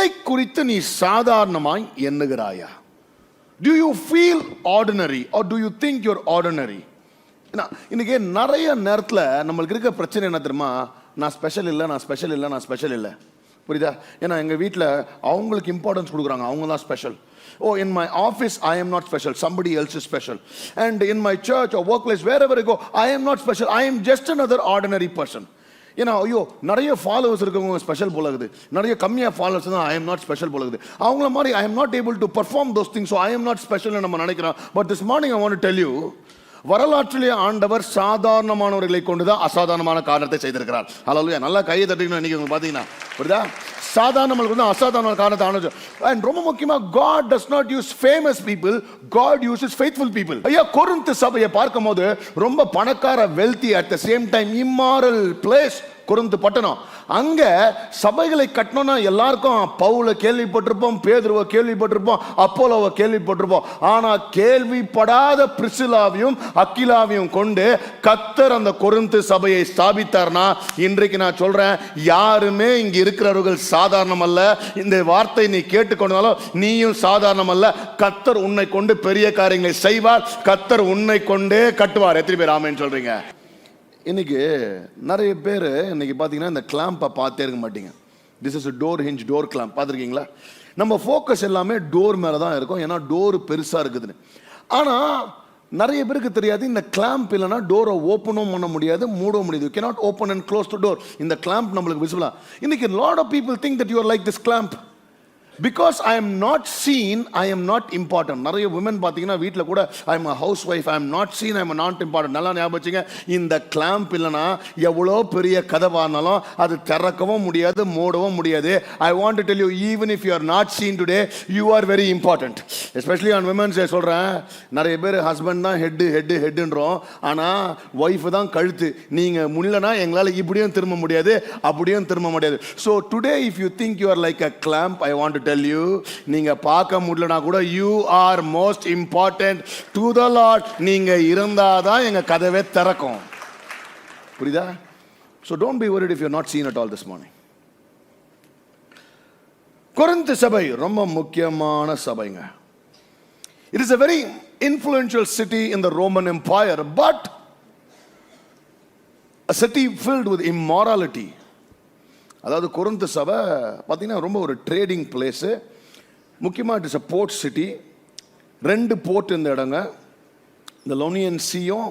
உன்னை குறித்து நீ சாதாரணமாய் எண்ணுகிறாயா? Do you feel ordinary or do you think you're ordinary? இன்னைக்கு நிறைய நேரத்தில் நம்மளுக்கு இருக்க பிரச்சனை என்ன தெரியுமா? நான் ஸ்பெஷல் இல்லை. புரியுதா? ஏன்னா எங்கள் வீட்டில் அவங்களுக்கு இம்பார்ட்டன்ஸ் கொடுக்குறாங்க, அவங்க தான் special. Oh, in my office, I am not special. Somebody else is special. And in my church or workplace, wherever I go, I am not special. I am just another ordinary person. ஏன்னா ஐயோ நிறைய followers இருக்கவங்க special போலகுது, நிறைய கம்மியாக followers தான் I am not special போலகுது. அவங்கள மாதிரி I am not able to perform those things, so I am not special நம்ம நினைக்கிறோம். But this morning I want to tell you, வரலாற்றிலே ஆண்டவர் சாதாரணமானவர்களை கொண்டுதான் அசாதாரணமான காரணத்தை செய்திருக்கிறார். ஹல்லேலூயா. நல்லா கையை தட்டிக்கணும். இன்னைக்கு உங்களுக்கு பார்த்தீங்கன்னா புரியுதா? சாதாரணங்களுக்கு வந்து அசாதாரண காரணத்தை ஆனது. அண்ட் ரொம்ப முக்கியமா, God does not use famous people, God uses faithful people. ஐயா, கொரிந்து சபையை பார்க்கும் போது ரொம்ப பணக்கார, wealthy, at the same time immoral place Corinth பட்டணம். அங்க சபைகளை கட்டணும்னா எல்லாருக்கும் பவுலை கேள்விப்பட்டிருப்போம், பேதுருவை கேள்விப்பட்டிருப்போம், அப்போலோவை கேள்விப்பட்டிருப்போம். ஆனா கேள்விப்படாத பிரிசிலாவையும் அக்கிலாவையும் கொண்டு கர்த்தர் அந்த கொரிந்து சபையை ஸ்தாபித்தார்னா, இன்றைக்கு நான் சொல்றேன், யாருமே இங்க இருக்கிறவர்கள் சாதாரணம் அல்ல. இந்த வார்த்தை நீ கேட்டுக்கொண்டாலும் நீயும் சாதாரணம் அல்ல. கர்த்தர் உன்னை கொண்டு பெரிய காரியங்களை செய்வார். கர்த்தர் உன்னை கொண்டே கட்டுவார். எத்தனை பேர் ஆமென் சொல்றீங்க? இன்னைக்கு நிறைய பேர் இன்னைக்கு பார்த்தீங்கன்னா இந்த கிளாம்பை பார்த்தே இருக்க மாட்டீங்க. This is door hinge, door clamp பார்த்துருக்கீங்களா? நம்ம ஃபோக்கஸ் எல்லாமே டோர் மேலே தான் இருக்கும், ஏன்னா டோர் பெருசாக இருக்குதுன்னு. ஆனால் நிறைய பேருக்கு தெரியாது, இந்த கிளாம்ப் இல்லைன்னா டோரை ஓப்பனும் பண்ண முடியாது, மூடவும் முடியாது. You cannot open and close the door. இந்த கிளாம்ப் நம்மளுக்கு விசிபிளா. இன்னைக்கு lot of people think that you are like this clamp. Because I am not seen, I am not important. நிறைய women பார்த்தீங்கன்னா வீட்டில் கூட I am a housewife, I am not seen, I am not important. நல்லா ஞாபகம் வச்சுங்க, இந்த clamp இல்லைன்னா எவ்வளோ பெரிய கதவானாலும் அது திறக்கவும் முடியாது, மூடவும் முடியாது. I want to tell you, even if you are not seen today, you are very important. Especially on women's day சொல்கிறேன். நிறைய பேர் ஹஸ்பண்ட் தான் ஹெட்டுன்றோம், ஆனால் ஒய்ஃபு தான் கழுத்து. நீங்கள் முன்னலனா எங்களால் இப்படியும் திரும்ப முடியாது, அப்படியும் திரும்ப முடியாது. So today if you think you are like a clamp, I want to tell you, நீங்க பார்க்க முடியலனா கூட you are most important to the Lord. நீங்க இருந்தாதான் எங்க கதவே திறக்கும். புரியுதா? So don't be worried if you are not seen at all this morning. Corinth சபை ரொம்ப முக்கியமான சபைங்க. It is a very influential city in the Roman Empire, but a city filled with immorality. அதாவது Corinth சபை பார்த்தீங்கன்னா ரொம்ப ஒரு trading place. முக்கியமாக it is a port city. 2 port இந்த இடங்க. இந்த லோனியன் சீயும்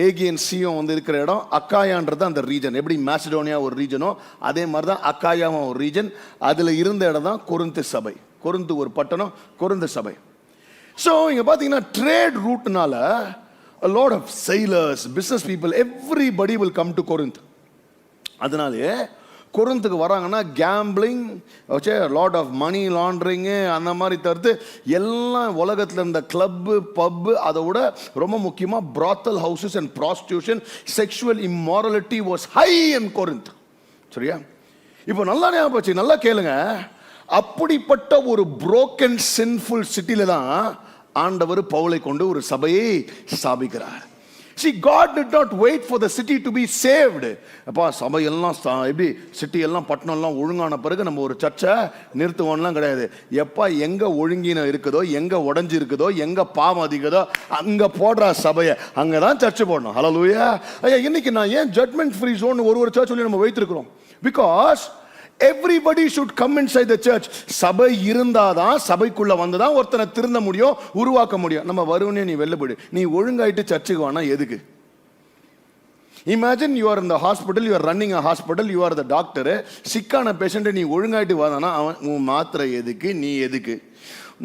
ஏகியன் சீயும் வந்து இருக்கிற இடம். அக்காயான்றது அந்த ரீஜன். எப்படி மேசிடோனியா ஒரு ரீஜனோ அதே மாதிரி தான் அக்காயாவும் ஒரு ரீஜன். அதில் இருந்த இடம் தான் கொரிந்து சபை. கொரிந்து ஒரு பட்டணம், கொரிந்து சபை. ஸோ இங்கே பார்த்தீங்கன்னா trade ரூட்னால a lot of sailors, business people, everybody will come to Corinth. அதனாலே கொரிந்துக்கு வராங்கன்னா கேம்பிளிங், லாட் ஆஃப் மணி லாண்ட்ரிங்கு அந்த மாதிரி தவிர்த்து எல்லாம் உலகத்தில் இருந்த கிளப்பு, பப்பு, அதை விட ரொம்ப முக்கியமாக brothel houses and prostitution, sexual immorality was high in Corinth. சரியா? இப்போ நல்லா ஞாபகம் வச்சு நல்லா கேளுங்க. அப்படிப்பட்ட ஒரு புரோக்கன் சின்ஃபுல் சிட்டியில தான் ஆண்டவர் பவுலை கொண்டு ஒரு சபையை ஸ்தாபிக்கிறார். See, God did not wait for the city to be saved. அப்பா சபையெல்லாம் எப்படி சிட்டி எல்லாம் பட்டணம் எல்லாம் ஒழுங்கான பிறகு நம்ம ஒரு சர்ச்சை நிறுத்துவோம்லாம் கிடையாது. எப்பா எங்கே ஒழுங்கினம் இருக்குதோ, எங்கே உடஞ்சி இருக்குதோ, எங்கே பாவம் அதிகதோ அங்கே போடுற சபையை அங்கே தான் சர்ச்சை போடணும். ஹல்லேலூயா. ஐயா, இன்னைக்கு நான் ஏன் ஜட்மெண்ட் ஃப்ரீ ஜோன் ஒரு சர்ச் சொல்லி நம்ம வைத்திருக்கிறோம்? Because everybody should come inside the church. சபை இருந்தாதான், சபைக்குள்ள வந்துதான் ஒருத்தனை திருந்த முடியும், உருவாக்க முடியும். நம்ம வருவனே நீ வெளில போயிடு, நீ ஒழுங்காயிட்டு சர்ச்சுக்கு வானா எதுக்கு? Imagine you are in the hospital, you are running a hospital, you are the doctor. சிக்கான பேஷண்ட் நீ ஒழுங்காயிட்டு வாதானா அவன் உன் மாத்திரை எதுக்கு, நீ எதுக்கு?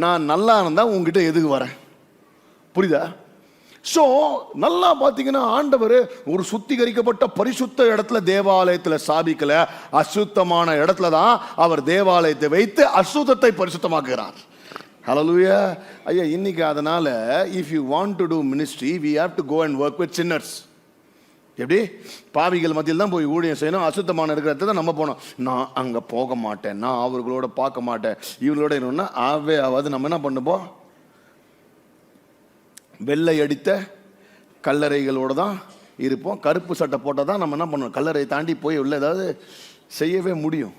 நான் நல்லா இருந்தா உங்ககிட்ட எதுக்கு வரேன்? புரியுதா? ஸோ நல்லா பார்த்தீங்கன்னா ஆண்டவர் ஒரு சுத்திகரிக்கப்பட்ட பரிசுத்த இடத்துல தேவாலயத்தில் ஸ்தாபிக்கல, அசுத்தமான இடத்துல தான் அவர் தேவாலயத்தை வைத்து அசுத்தத்தை பரிசுத்தமாக்குகிறார். ஹல்லேலூயா. ஐயா, இன்னைக்கு அதனால if you want to do ministry we have to go and work with sinners. எப்படி? பாவிகள் மத்தியில் தான் போய் ஊழியம் செய்யணும். அசுத்தமான இருக்கிற இடத்துல நம்ம போனோம். நான் அங்கே போக மாட்டேன், நான் அவர்களோட பார்க்க மாட்டேன், இவங்களோட இருக்கணும்னா ஆவது நம்ம என்ன பண்ணுப்போம்? வெள்ளை அடித்த கல்லறைகளோடு தான் இருப்போம். கருப்பு சட்டை போட்டால் தான் நம்ம என்ன பண்ணுவோம்? கல்லறை தாண்டி போய் உள்ள ஏதாவது செய்யவே முடியும்.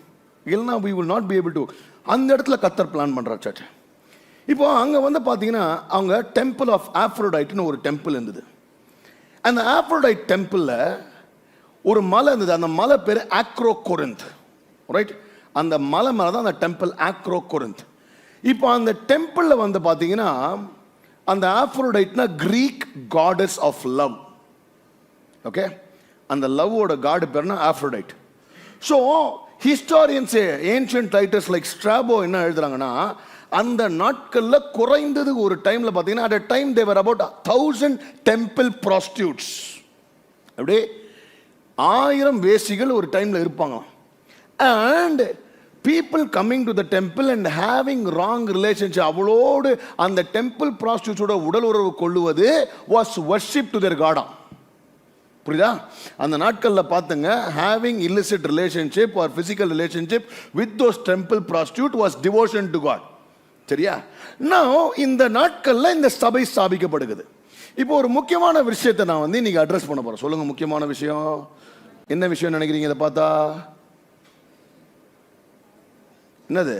இல்லைன்னா we will not be able to. அந்த இடத்துல கர்த்தர் பிளான் பண்றார் சர்ச். இப்போ அங்க வந்து பாத்தீங்கன்னா அவங்க டெம்பிள் ஆஃப் ஆஃப்ரோடைட்னு ஒரு டெம்பிள் இருந்தது. அந்த ஆஃப்ரோடைட் டெம்பிள்ல ஒரு மலை இருந்தது. அந்த மலை பேர் ஆக்ரோகோரிந்த், ரைட்? அந்த மலை மேலே தான் அந்த டெம்பிள் ஆக்ரோகோரிந்த். இப்போ அந்த டெம்பிளில் வந்து பார்த்தீங்கன்னா அந்த ஆஃப்ரோடைட்னா Greek goddess of love. Okay, அந்த லவ்வோட காடு பேர்னா ஆஃப்ரோடைட். So historians ancient writers like Strabo என்ன எழுதுறாங்கன்னா, அந்த நாட்களில் குறைந்தது ஒரு டைமில் பார்த்தீங்கன்னா அட் அ டைம் தேவர் அபவுட் 1000 டெம்பிள் ப்ராஸ்டியூட்ஸ். அப்படியே 1000 வேசிகள் ஒரு டைமில் இருப்பாங்க. And people coming to the temple and having wrong relationship, அவளோடு அந்த டெம்பிள் ப்ராஸ்டியூட்ஸோட உடல் உறவு கொள்ளுவது was worship to their god. புரியுதா? அந்த நாட்களில் பார்த்துங்க, having illicit relationship or physical relationship with those temple prostitute was devotion to God. சரியா? Now இந்த நாட்களில் இந்த சபை ஸ்தாபிக்கப்படுகிறது. இப்போ ஒரு முக்கியமான விஷயத்தை நான் வந்து இன்னைக்கு அட்ரஸ் பண்ண போறேன். சொல்லுங்க, முக்கியமான விஷயம் என்ன விஷயம் நினைக்கிறீங்க? இதை பார்த்தா என்னது?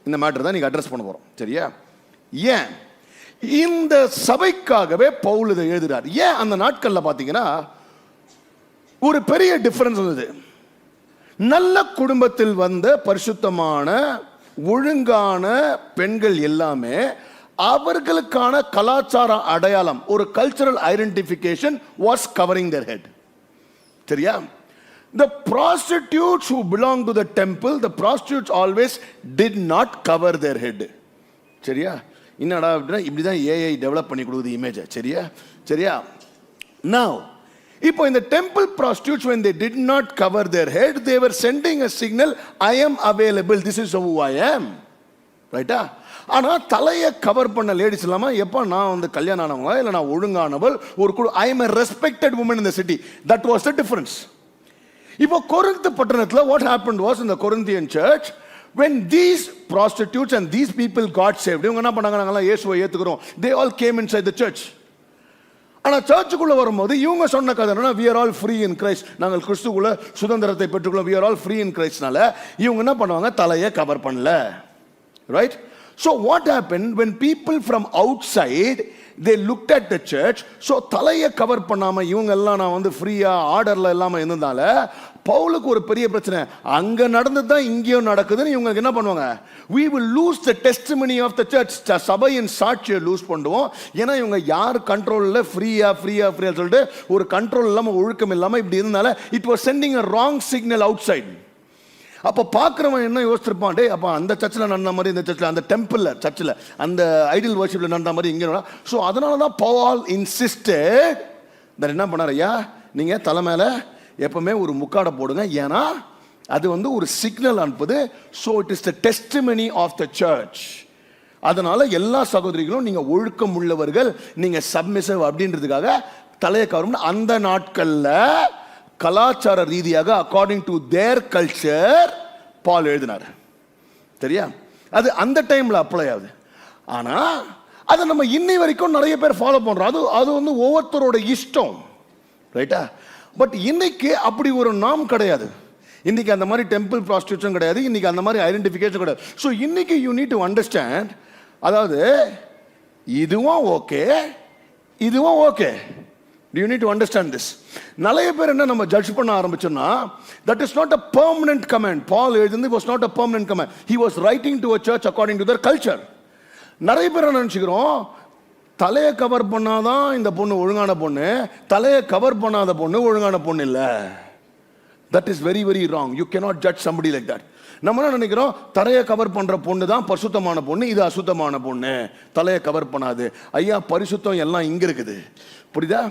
இந்த மேட்டர் தான் நீங்க அட்ரஸ் பண்ண போறோம். சரியா? ஏன் இந்த சபைக்காகவே பவுல் இதை எழுதுறார்? ஏன் அந்த நாட்கள்ல பாத்தீங்கன்னா ஒரு பெரிய டிஃபரன்ஸ் இருந்தது. நல்ல குடும்பத்தில் வந்த பரிசுத்தமான ஒழுங்கான பெண்கள் எல்லாமே அவர்களுக்கான கலாச்சார அடையாளம், ஒரு cultural identification was covering there head. சரியா? The prostitutes who belong to the temple, the prostitutes always did not cover their head. சரியா? என்னடா அப்படின்னா இப்படி தான் ஏஐ டெவலப் பண்ணி கொடுக்குது இமேஜை. சரியா? சரியா? Now, இப்போ இந்த temple prostitutes when they did not cover their head, they were sending a signal, I am available, this is who I am. ரைட்டா? ஆனால் தலையை கவர் பண்ண லேடிஸ் இல்லாமல் எப்போ நான் வந்து கல்யாணம் ஆனவங்க இல்லை நான் ஒழுங்கானவள் ஒரு குழு, I am a respected woman in the city. That was the difference. இப்போ கொரிந்து பட்டணத்தில் what happened was in the Corinthian church, when these prostitutes and these people got saved, இவங்க என்ன பண்ணாங்க, நாங்களாம் இயேசுவை ஏற்றுக்கிறோம், they all came inside the church. ஆனால் சர்ச்சுக்குள்ளே வரும்போது இவங்க சொன்ன கதை என்னன்னா, we are all free in Christ, நாங்கள் கிறிஸ்துக்குள்ள சுதந்திரத்தை பெற்றுக்கொள்ள, we are all free in Christனால இவங்க என்ன பண்ணுவாங்க, தலையை கவர் பண்ணல. Right? So what happened when people from outside they looked at the church, so தலையை கவர் பண்ணாம இவங்க எல்லாம் நான் வந்து ஃப்ரீயா ஆர்டர்ல இல்லாம இருந்ததால பவுலுக்கு ஒரு பெரிய பிரச்சனை. அங்க நடந்தது தான் இங்கேயும் நடக்குதுன்னு இவங்க என்ன பண்ணுவாங்க, we will lose the testimony of the church, சபையின் சாட்சியை லூஸ் பண்ணுவோம். ஏன்னா இவங்க யார் கண்ட்ரோல்ல ஃப்ரீயா சொல்லிட்டு ஒரு கண்ட்ரோல் இல்லாம ஒழுக்கம் இல்லாம இப்படி இருந்தனால it was sending a wrong signal outside. அப்போ பார்க்குறவன் என்ன யோசிச்சிருப்பான், டே அப்போ அந்த சர்ச்சில் நடந்த மாதிரி இந்த சர்ச்சில், அந்த டெம்பிளில் சர்ச்சில் அந்த ஐடியல் வர்ஷிப்பில் நடந்த மாதிரி இங்கே. ஸோ அதனால தான் பால் இன்சிஸ்டட் தட் என்ன பண்ணார், ஐயா நீங்கள் தலை மேலே எப்பவுமே ஒரு முக்காடை போடுங்க, ஏன்னா அது வந்து ஒரு சிக்னல் அனுப்புது. So it is the testimony of the church. அதனால எல்லா சகோதரிகளும் நீங்கள் ஒழுக்கம் உள்ளவர்கள், நீங்கள் சப்மிசிவ் அப்படின்றதுக்காக தலையை கவரும். அந்த நாட்களில் கலாச்சார ரீதியாக அக்கார்டிங் டு தேர் கல்ச்சர் பால் எழுதினார். சரியா? அது அந்த டைம்ல அப்ளை ஆகுது. ஆனா அதை நம்ம இன்னை வரைக்கும் நிறைய பேர் ஃபாலோ பண்றோம். அது வந்து ஒவ்வொருத்தரோட இஷ்டம். ரைட்டா? பட் இன்னைக்கு அப்படி ஒரு நாம் கிடையாது. இன்னைக்கு அந்த மாதிரி டெம்பிள் ப்ராஸ்டியூஷன் கிடையாது. இன்னைக்கு அந்த மாதிரி ஐடென்டிஃபிகேஷன் கிடையாது. ஸோ இன்னைக்கு யூ நீட் டு அண்டர்ஸ்டாண்ட், அதாவது இதுவும் ஓகே, இதுவும் okay. Do you need to understand this? நிறைய பேர் என்ன நம்ம ஜட்ஜ் பண்ண ஆரம்பிச்சோம்னா, that is not a permanent command. Paul எழுதினது was not a permanent command. He was writing to a church according to their culture. நிறைய பேர் நினைச்சுக்கிறோம், தலையை கவர் பண்ணாதான் இந்த பொண்ணு ஒழுங்கான பொண்ணு, தலையை கவர் பண்ணாத பொண்ணு ஒழுங்கான பொண்ணு இல்லை. That is very very wrong. You cannot judge somebody like that. நம்ம என்ன நினைக்கிறோம், தலையை கவர் பண்ற பொண்ணு தான் பரிசுத்தமான பொண்ணு, இது அசுத்தமான பொண்ணு, தலையை கவர் பண்ணாது. ஐயா, பரிசுத்தம் எல்லாம் இங்க இருக்குது. புரியுதா?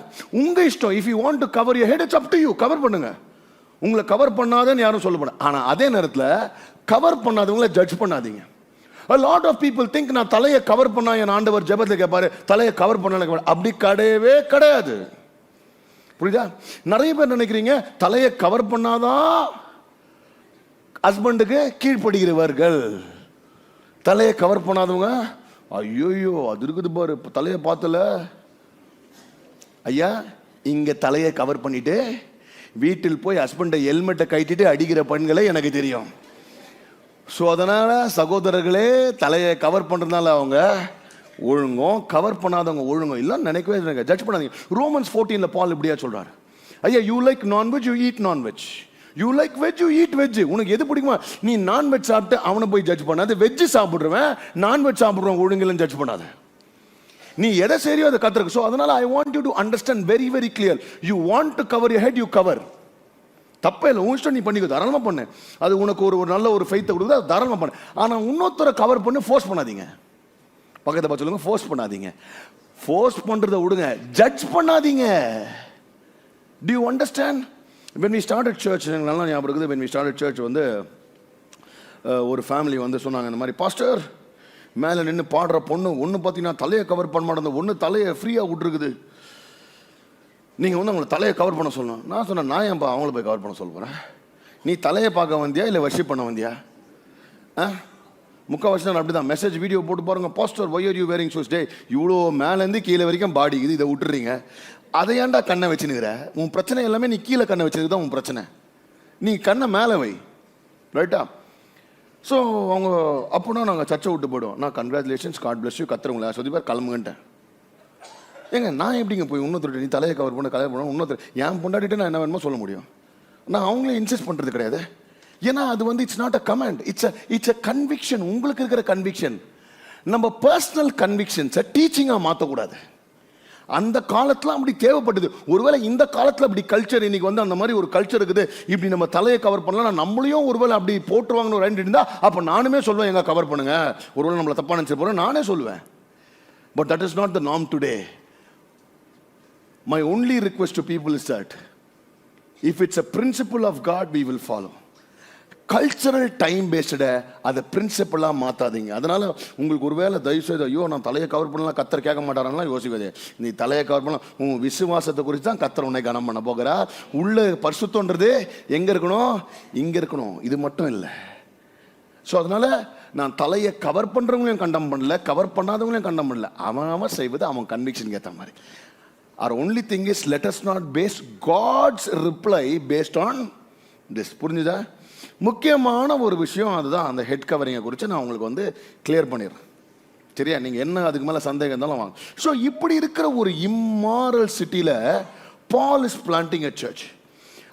உங்க இஷ்டம். If you want to cover your head, it's up to you. Cover பண்ணுங்க. உங்களை கவர் பண்ணாதன்னு யாரும் சொல்ல மாட்டாங்க. ஆனா அதே நேரத்தில் கவர் பண்ணாதவங்களை ஜட்ஜ் பண்ணாதீங்க. A lot of people think நான் தலையை கவர் பண்ணா என் ஆண்டவர் ஜெபத்தில் கேட்பாரு, தலையை கவர் பண்ணல. அப்படி கிடையவே கிடையாது. புரியுதா? நிறைய பேர் நினைக்கிறீங்க தலையை கவர் பண்ணாதான் ஹஸ்பண்டுக்கு கீழ்ப்படுகிறவர்கள். தலையை கவர் பண்ணாதவங்க, ஐயோ அது இருக்குது பாரு தலையை பார்த்தல. ஐயா, இங்க தலையை கவர் பண்ணிட்டு வீட்டில் போய் ஹஸ்பண்டை ஹெல்மெட்டை கட்டிட்டு அடிக்கிற பெண்களை எனக்கு தெரியும். ஸோ அதனால் சகோதரர்களே, தலையை கவர் பண்ணுறதுனால அவங்க ஒழுங்கும், கவர் பண்ணாதவங்க ஒழுங்கும் இல்லைன்னு நினைக்கவே இல்லைங்க. ஜட்ஜ் பண்ணாதீங்க. ரோமன்ஸ் 14 பால் இப்படியா சொல்கிறார், ஐயா you like non veg you eat non veg, you like veg you eat veg. உனக்கு எது பிடிக்குமா? நீ நான்வெஜ் சாப்பிட்டு அவனை போய் ஜட்ஜ் பண்ணாது, வெஜ் சாப்பிட்ருவேன் நான்வெஜ் சாப்பிட்றவன் ஒழுங்கில்னு ஜட்ஜ் பண்ணாத. நீ எதை சரியோ அதை கற்றுருக்கு. ஸோ அதனால் I want you to understand very very clear. You want to cover your head, you cover. தப்பே இல்லை, உன் இஷ்டம், நீ பண்ணிக்கோ, தாராளமாக பண்ணு. அது உனக்கு ஒரு நல்ல ஒரு ஃபெய்த்தை கொடுக்குது, அது தாராளமாக பண்ணு. ஆனால் இன்னொருத்தரை கவர் பண்ணி ஃபோர்ஸ் பண்ணாதீங்க. பக்கத்தை பார்த்து சொல்லுங்க, ஃபோர்ஸ் பண்ணாதீங்க. ஃபோர்ஸ் பண்ணுறதை விடுங்க, ஜட்ஜ் பண்ணாதீங்க. Do you understand? When we started church, எனக்கு நல்லா ஞாபகம் இருக்குது. when we started church வந்து ஒரு ஃபேமிலி வந்து சொன்னாங்க, இந்த மாதிரி பாஸ்டர் மேலே நின்று பாடுற பொண்ணு ஒன்று பார்த்தீங்கன்னா தலையை கவர் பண்ண மாட்டேன், ஒன்று தலையை ஃப்ரீயாக விட்டுருக்குது, நீங்கள் வந்து அவங்களை தலையை கவர் பண்ண சொல்லணும். நான் சொன்னேன், நான் ஏன்பா அவங்கள போய் கவர் பண்ண சொல்ல போகிறேன்? நீ தலையை பார்க்க வந்தியா இல்லை வர்ஷிப் பண்ண வந்தியா? முக்கால்வாசி நான் அப்படி தான் மெசேஜ் வீடியோ போட்டு பாருங்க, pastor why are you wearing shoes? டே இவ்வளோ மேலேருந்து கீழே வரைக்கும் பாடி இது, இதை விட்டுறீங்க, அதை ஏன்டா கண்ணை வச்சுனுக்கிற? உன் பிரச்சனை எல்லாமே நீ கீழே கண்ணை வச்சுருக்கு தான் உன் பிரச்சனை. நீ கண்ணை மேலே வை, ரைட்டா? ஸோ அவங்க அப்படின்னா நாங்கள் சர்ச்சை விட்டு போயிடுவோம். நான் கங்க்ராச்சுலேஷன்ஸ், காட் பிளஸ் யூ, கத்துறவங்களா சொல்லி பேர் கிளம்புங்கன்ட்டேன். ஏங்க நான் எப்படிங்க போய் இன்னொருத்தர் நீ தலையை கவர் பண்ண கல்யாணம் பண்ண இன்னொருத்தர் என் பொண்டாட்டிட்டு நான் என்ன வேணுமோ சொல்ல முடியும்? நான் அவங்களே இன்சிஸ்ட் பண்ணுறது கிடையாது. ஏன்னா அது வந்து it's not a comment, it's a conviction. உங்களுக்கு இருக்கிற கன்விக்ஷன் நம்ம பர்சனல் கன்விக்ஷன்ஸை டீச்சிங்காக மாற்றக்கூடாது. அந்த காலத்தில் அப்படி தேவைப்பட்டது. ஒருவேளை இந்த காலத்தில் அப்படி கல்ச்சர் இன்னைக்கு வந்து அந்த மாதிரி ஒரு கல்ச்சர் இருக்குது, இப்படி நம்ம தலையை கவர் பண்ணலாம், நம்மளையும் ஒருவேளை அப்படி போட்டுருவாங்கன்னு ஒரு ஐடியா இருந்தால் அப்போ நானுமே சொல்லுவேன், எங்க கவர் பண்ணுங்க, ஒருவேளை நம்மளை தப்பாக நினச்சி போகிறேன் நானே சொல்லுவேன். But that is not the norm today. My only request to people is that if it's a principle of God, we will follow. Cultural time பேஸ்டை அதை பிரின்சிபலாக மாற்றாதீங்க. அதனால் உங்களுக்கு ஒருவேளை தயவு செய்து ஐயோ நான் தலையை கவர் பண்ணலாம் கத்தர் கேட்க மாட்டாரான்லாம் யோசிக்காதே. நீ தலையை கவர் பண்ணலாம், உன் விசுவாசத்தை குறித்து தான் கத்தர் உன்னை கனம் பண்ண போகிறா. உள்ள பரிசுத்தன்றது எங்கே இருக்கணும்? இங்கே இருக்கணும். இது மட்டும் இல்லை. ஸோ அதனால் நான் தலையை கவர் பண்ணுறவங்களையும் கண்டம் பண்ணல, கவர் பண்ணாதவங்களையும் கண்டம் பண்ணல. அவன் செய்வது அவன் கன்விக்ஷனுக்கு ஏற்ற மாதிரி. Our only thing is let us not base God's reply based on this. புரிஞ்சுதா? முக்கியமான ஒரு விஷயம் அதுதான். அந்த ஹெட் கவரிங்கை குறித்து நான் உங்களுக்கு வந்து கிளியர் பண்ணிடுறேன். சரியா? நீங்கள் என்ன அதுக்கு மேலே சந்தேகம் இருந்தாலும் வாங்க. ஸோ இப்படி இருக்கிற ஒரு இம்மாரல் சிட்டியில் ball is planting a search.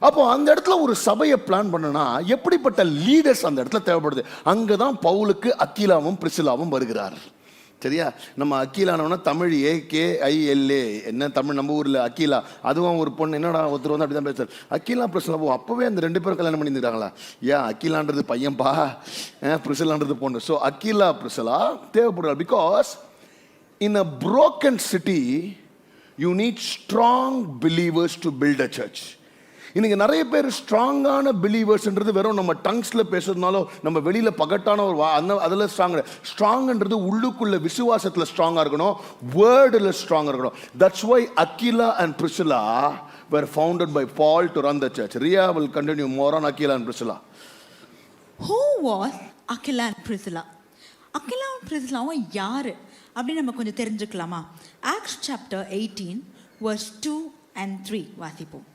அப்போ அந்த இடத்துல ஒரு சபையை பிளான் பண்ணனா எப்படிப்பட்ட லீடர்ஸ் அந்த இடத்துல தேவைப்படுது? அங்கே தான் பவுலுக்கு அக்கீலாவும் பிரிசிலாவும் வருகிறார். சரியா? நம்ம அக்கீலானவனா தமிழ் AKILA, என்ன தமிழ் நம்ம ஊரில் அக்கீலா, அதுவும் ஒரு பொண்ணு. என்னடா ஒருத்தர் வந்து அப்படி தான் பேசுறாரு, அக்கீலா பிரிசிலா. அப்போவே அந்த 2 பேரும் கல்யாணம் பண்ணியிருக்காங்களா? ஏன் அக்கீலான்றது பையன்பா, பிரிசிலான்றது பொண்ணு. ஸோ அக்கீலா பிரிசிலா தேவைப்படுறார். Because in a broken city you need strong believers to build a church. இன்னைக்கு நிறைய பேர் ஸ்ட்ராங்கான பிலீவர்ஸ்ன்றது வெறும் நம்ம டங்ஸ்ல பேசுறதுனாலோ நம்ம வெளியில பகட்டான ஒரு அதில் ஸ்ட்ராங்ன்றது உள்ளுக்குள்ள விசுவாசத்தில் ஸ்ட்ராங்கா இருக்கணும், வேர்டில் ஸ்ட்ராங்கா இருக்கணும். That's why Aquila and Priscilla were founded by Paul to run the church. Ria will continue more on Aquila and Priscilla. Who was Aquila and Priscilla? Aquila and Priscilla யாரு அப்படி நம்ம கொஞ்சம் தெரிஞ்சுக்கலாமா? Acts chapter 18 verse 2 and 3 வாசிப்போம்.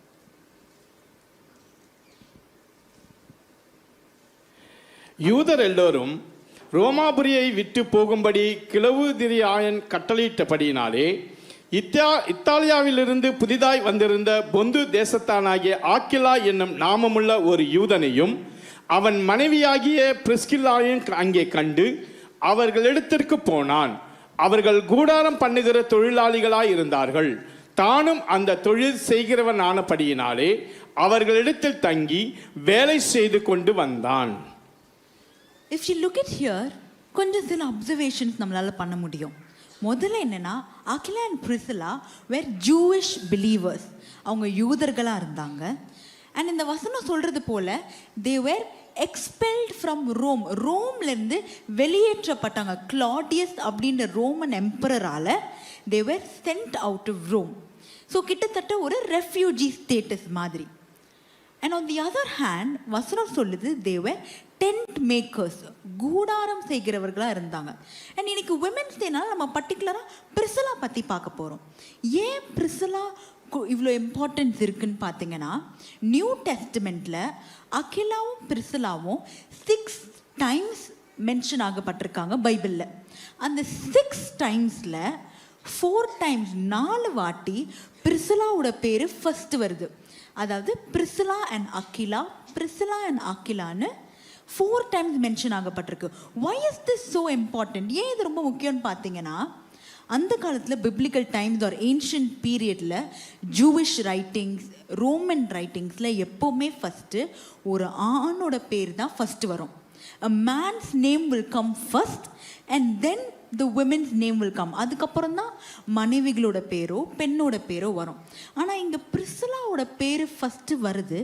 யூதர் எல்லோரும் ரோமாபுரியை விட்டு போகும்படி கிளவுதிரியாயன் கட்டளையிட்டபடியினாலே இத்தாலியாவிலிருந்து புதிதாய் வந்திருந்த பொந்து தேசத்தானாகிய ஆக்கிலா என்னும் நாமமுள்ள ஒரு யூதனையும் அவன் மனைவியாகிய பிரிஸ்கில்லாவையும் அங்கே கண்டு அவர்களிடத்திற்கு போனான். அவர்கள் கூடாரம் பண்ணுகிற தொழிலாளிகளாய் இருந்தார்கள். தானும் அந்த தொழில் செய்கிறவனானபடியினாலே அவர்களிடத்தில் தங்கி வேலை செய்து கொண்டு வந்தான். If you look at here, கொஞ்சம் சில அப்சர்வேஷன்ஸ் நம்மளால பண்ண முடியும். முதல்ல என்னன்னா, Aquila and Priscilla were Jewish believers. அவங்க யூதர்களாக இருந்தாங்க. அண்ட் இந்த வசனம் சொல்றது போல they were expelled from Rome. ரோம்லேருந்து வெளியேற்றப்பட்டாங்க. கிளாடியஸ் அப்படின்ற ரோமன் எம்பரரால் they were sent out of Rome. So கிட்டத்தட்ட ஒரு ரெஃப்யூஜி ஸ்டேட்டஸ் மாதிரி. And on the other hand வசனம் சொல்லுது தே வேர் டென்ட் மேக்கர்ஸ், கூடாரம் செய்கிறவர்களாக இருந்தாங்க. அண்ட் இன்னைக்கு விமென்ஸ் டேனால நம்ம பர்டிகுலராக பிரிசிலா பற்றி பார்க்க போகிறோம். ஏன் பிரிசிலா இவ்வளோ இம்பார்ட்டன்ஸ் இருக்குன்னு பார்த்தீங்கன்னா, நியூ டெஸ்டிமெண்ட்டில் அகிலாவும் பிரிசிலாவும் 6 டைம்ஸ் மென்ஷன் ஆகப்பட்டிருக்காங்க பைபிளில். அந்த 6 டைம்ஸில் 4 டைம்ஸ் 4 வாட்டி பிரிசிலாவோட பேர் ஃபர்ஸ்ட் வருது. அதாவது பிரிசிலா அண்ட் அகிலான்னு 4 டைம்ஸ் மென்ஷன் ஆகப்பட்டிருக்கு. why is this so important? ஏன் இது ரொம்ப முக்கியம்னு பார்த்தீங்கன்னா, அந்த காலத்தில் பிப்ளிக்கல் டைம்ஸ் ஆர் ஏன்ஷியன்ட் பீரியடில் ஜூவிஷ் ரைட்டிங்ஸ், ரோமன் ரைட்டிங்ஸில் எப்போவுமே ஃபஸ்ட்டு ஒரு ஆணோட பேர் தான் ஃபஸ்ட்டு வரும். a man's name will come first and then the women's name will come. அதுக்கப்புறம் தான் மனைவிகளோட பேரோ பெண்ணோட பேரோ வரும். ஆனால் இங்கே பிரிசிலாவோட பேர் ஃபஸ்ட்டு வருது.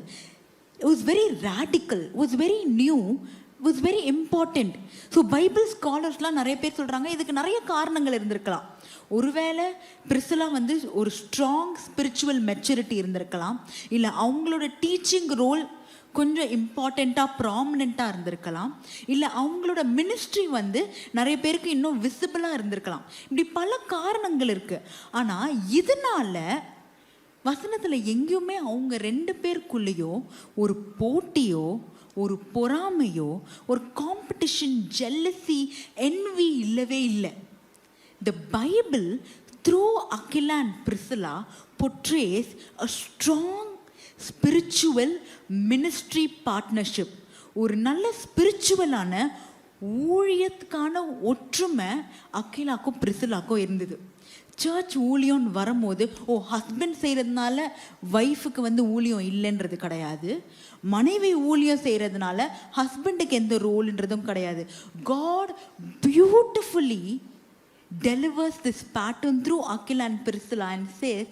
it was very radical, was very new, was very important. So Bible ஸ்காலர்ஸ்லாம் நிறைய பேர் சொல்கிறாங்க இதுக்கு நிறைய காரணங்கள் இருந்திருக்கலாம். ஒருவேளை பிரிசிலா வந்து ஒரு ஸ்ட்ராங் ஸ்பிரிச்சுவல் மெச்சூரிட்டி இருந்திருக்கலாம், இல்லை அவங்களோட டீச்சிங் ரோல் கொஞ்சம் இம்பார்ட்டண்ட்டாக ப்ராமினெண்ட்டாக இருந்திருக்கலாம், இல்லை அவங்களோட மினிஸ்ட்ரி வந்து நிறைய பேருக்கு இன்னும் விசிபிளாக இருந்திருக்கலாம். இப்படி பல காரணங்கள் இருக்குது. ஆனால் இதனால் வசனத்தில் எங்கேயுமே அவங்க 2 பேருக்குள்ளேயோ ஒரு போட்டியோ ஒரு பொறாமையோ ஒரு காம்படிஷன், ஜெல்லசி, என்வி இல்லவே இல்லை. The Bible through Aquila and Priscilla portrays a strong spiritual ministry partnership. ஒரு நல்ல ஸ்பிரிச்சுவலான ஊழியத்துக்கான ஒற்றுமை அகிலாக்கும் பிரிசிலாக்கும் இருந்தது. சர்ச் ஊழியம் வரும்போது ஹஸ்பண்ட் செய்கிறதுனால ஒய்ஃபுக்கு வந்து ஊழியம் இல்லைன்றது கிடையாது, மனைவி ஊழியம் செய்கிறதுனால ஹஸ்பண்டுக்கு எந்த ரோல்ன்றதும் கிடையாது. God beautifully delivers this pattern through Aquila and Priscilla and says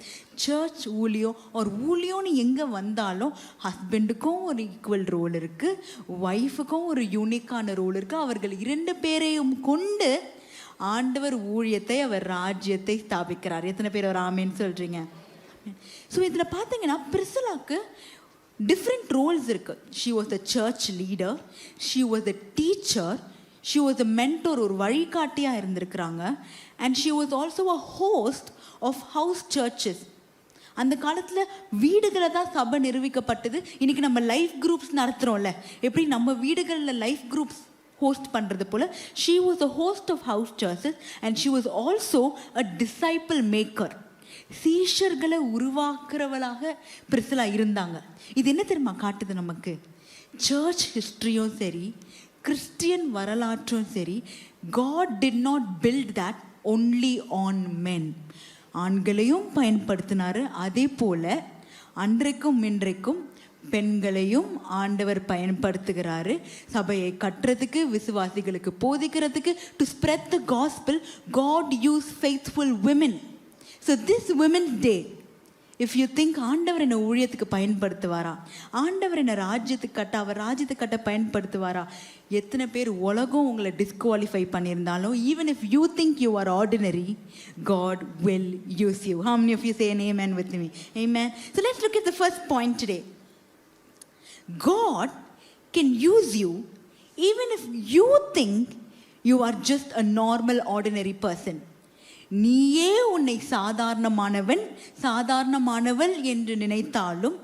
church ஊழியம் ஒரு ஊழியம்னு எங்கே வந்தாலும் ஹஸ்பண்டுக்கும் ஒரு ஈக்குவல் ரோல் இருக்குது, ஒய்ஃபுக்கும் ஒரு யூனிக்கான ரோல் இருக்குது. அவர்கள் 2 பேரையும் கொண்டு ஆண்டவர் ஊழியத்தை, அவர் ராஜ்யத்தை ஸ்தாபிக்கிறார். எத்தனை பேர் அவர் ஆமேன்னு சொல்கிறீங்க? ஸோ இதில் பார்த்தீங்கன்னா பிரிசிலாக்கு டிஃப்ரெண்ட் ரோல்ஸ் இருக்குது. She was the church leader, she was the teacher, she was a mentor, ஒரு வழிகாட்டியாக இருந்திருக்கிறாங்க. and she was also a host of house churches. அந்த காலத்தில் வீடுகளை தான் சபை நிறுவிக்கப்பட்டது. இன்றைக்கி நம்ம லைஃப் குரூப்ஸ் நடத்துகிறோம்ல, எப்படி நம்ம வீடுகளில் லைஃப் குரூப்ஸ் ஹோஸ்ட் பண்ணுறது போல் she was a host of house churches and she was also a disciple maker. சீஷர்களை உருவாக்குறவளாக பிரிசிலா இருந்தாங்க. இது என்ன தெரியுமா காட்டுது நமக்கு? சர்ச் ஹிஸ்ட்ரியும் சரி, கிறிஸ்டியன் வரலாற்றும் சரி, God did not build that only on men. ஆண்களையும் பயன்படுத்தினார். அதே போல் அன்றைக்கும் இன்றைக்கும் பெண்களையும் ஆண்டவர் பயன்படுத்துகிறாரு. சபையை கட்டுறதுக்கு, விசுவாசிகளுக்கு போதிக்கிறதுக்கு, to spread the gospel, God used faithful women. So this Women's Day, if you think ஆண்டவர் என்னை ஊழியத்துக்கு பயன்படுத்துவாரா, ஆண்டவர் என்னை ராஜ்யத்துக்கு கட்ட, அவர் ராஜ்யத்துக்கு கட்ட பயன்படுத்துவாரா? எத்தனை பேர் உலகம் உங்களை டிஸ்குவாலிஃபை பண்ணியிருந்தாலும், even if you think you are ordinary, God will use you. How many of you say an amen with me? Amen. So let's look at the first point today. God can use you even if you think you are just a normal ordinary person. நீயே உன்னை சாதாரணமானவள் என்று நினைத்தாலும்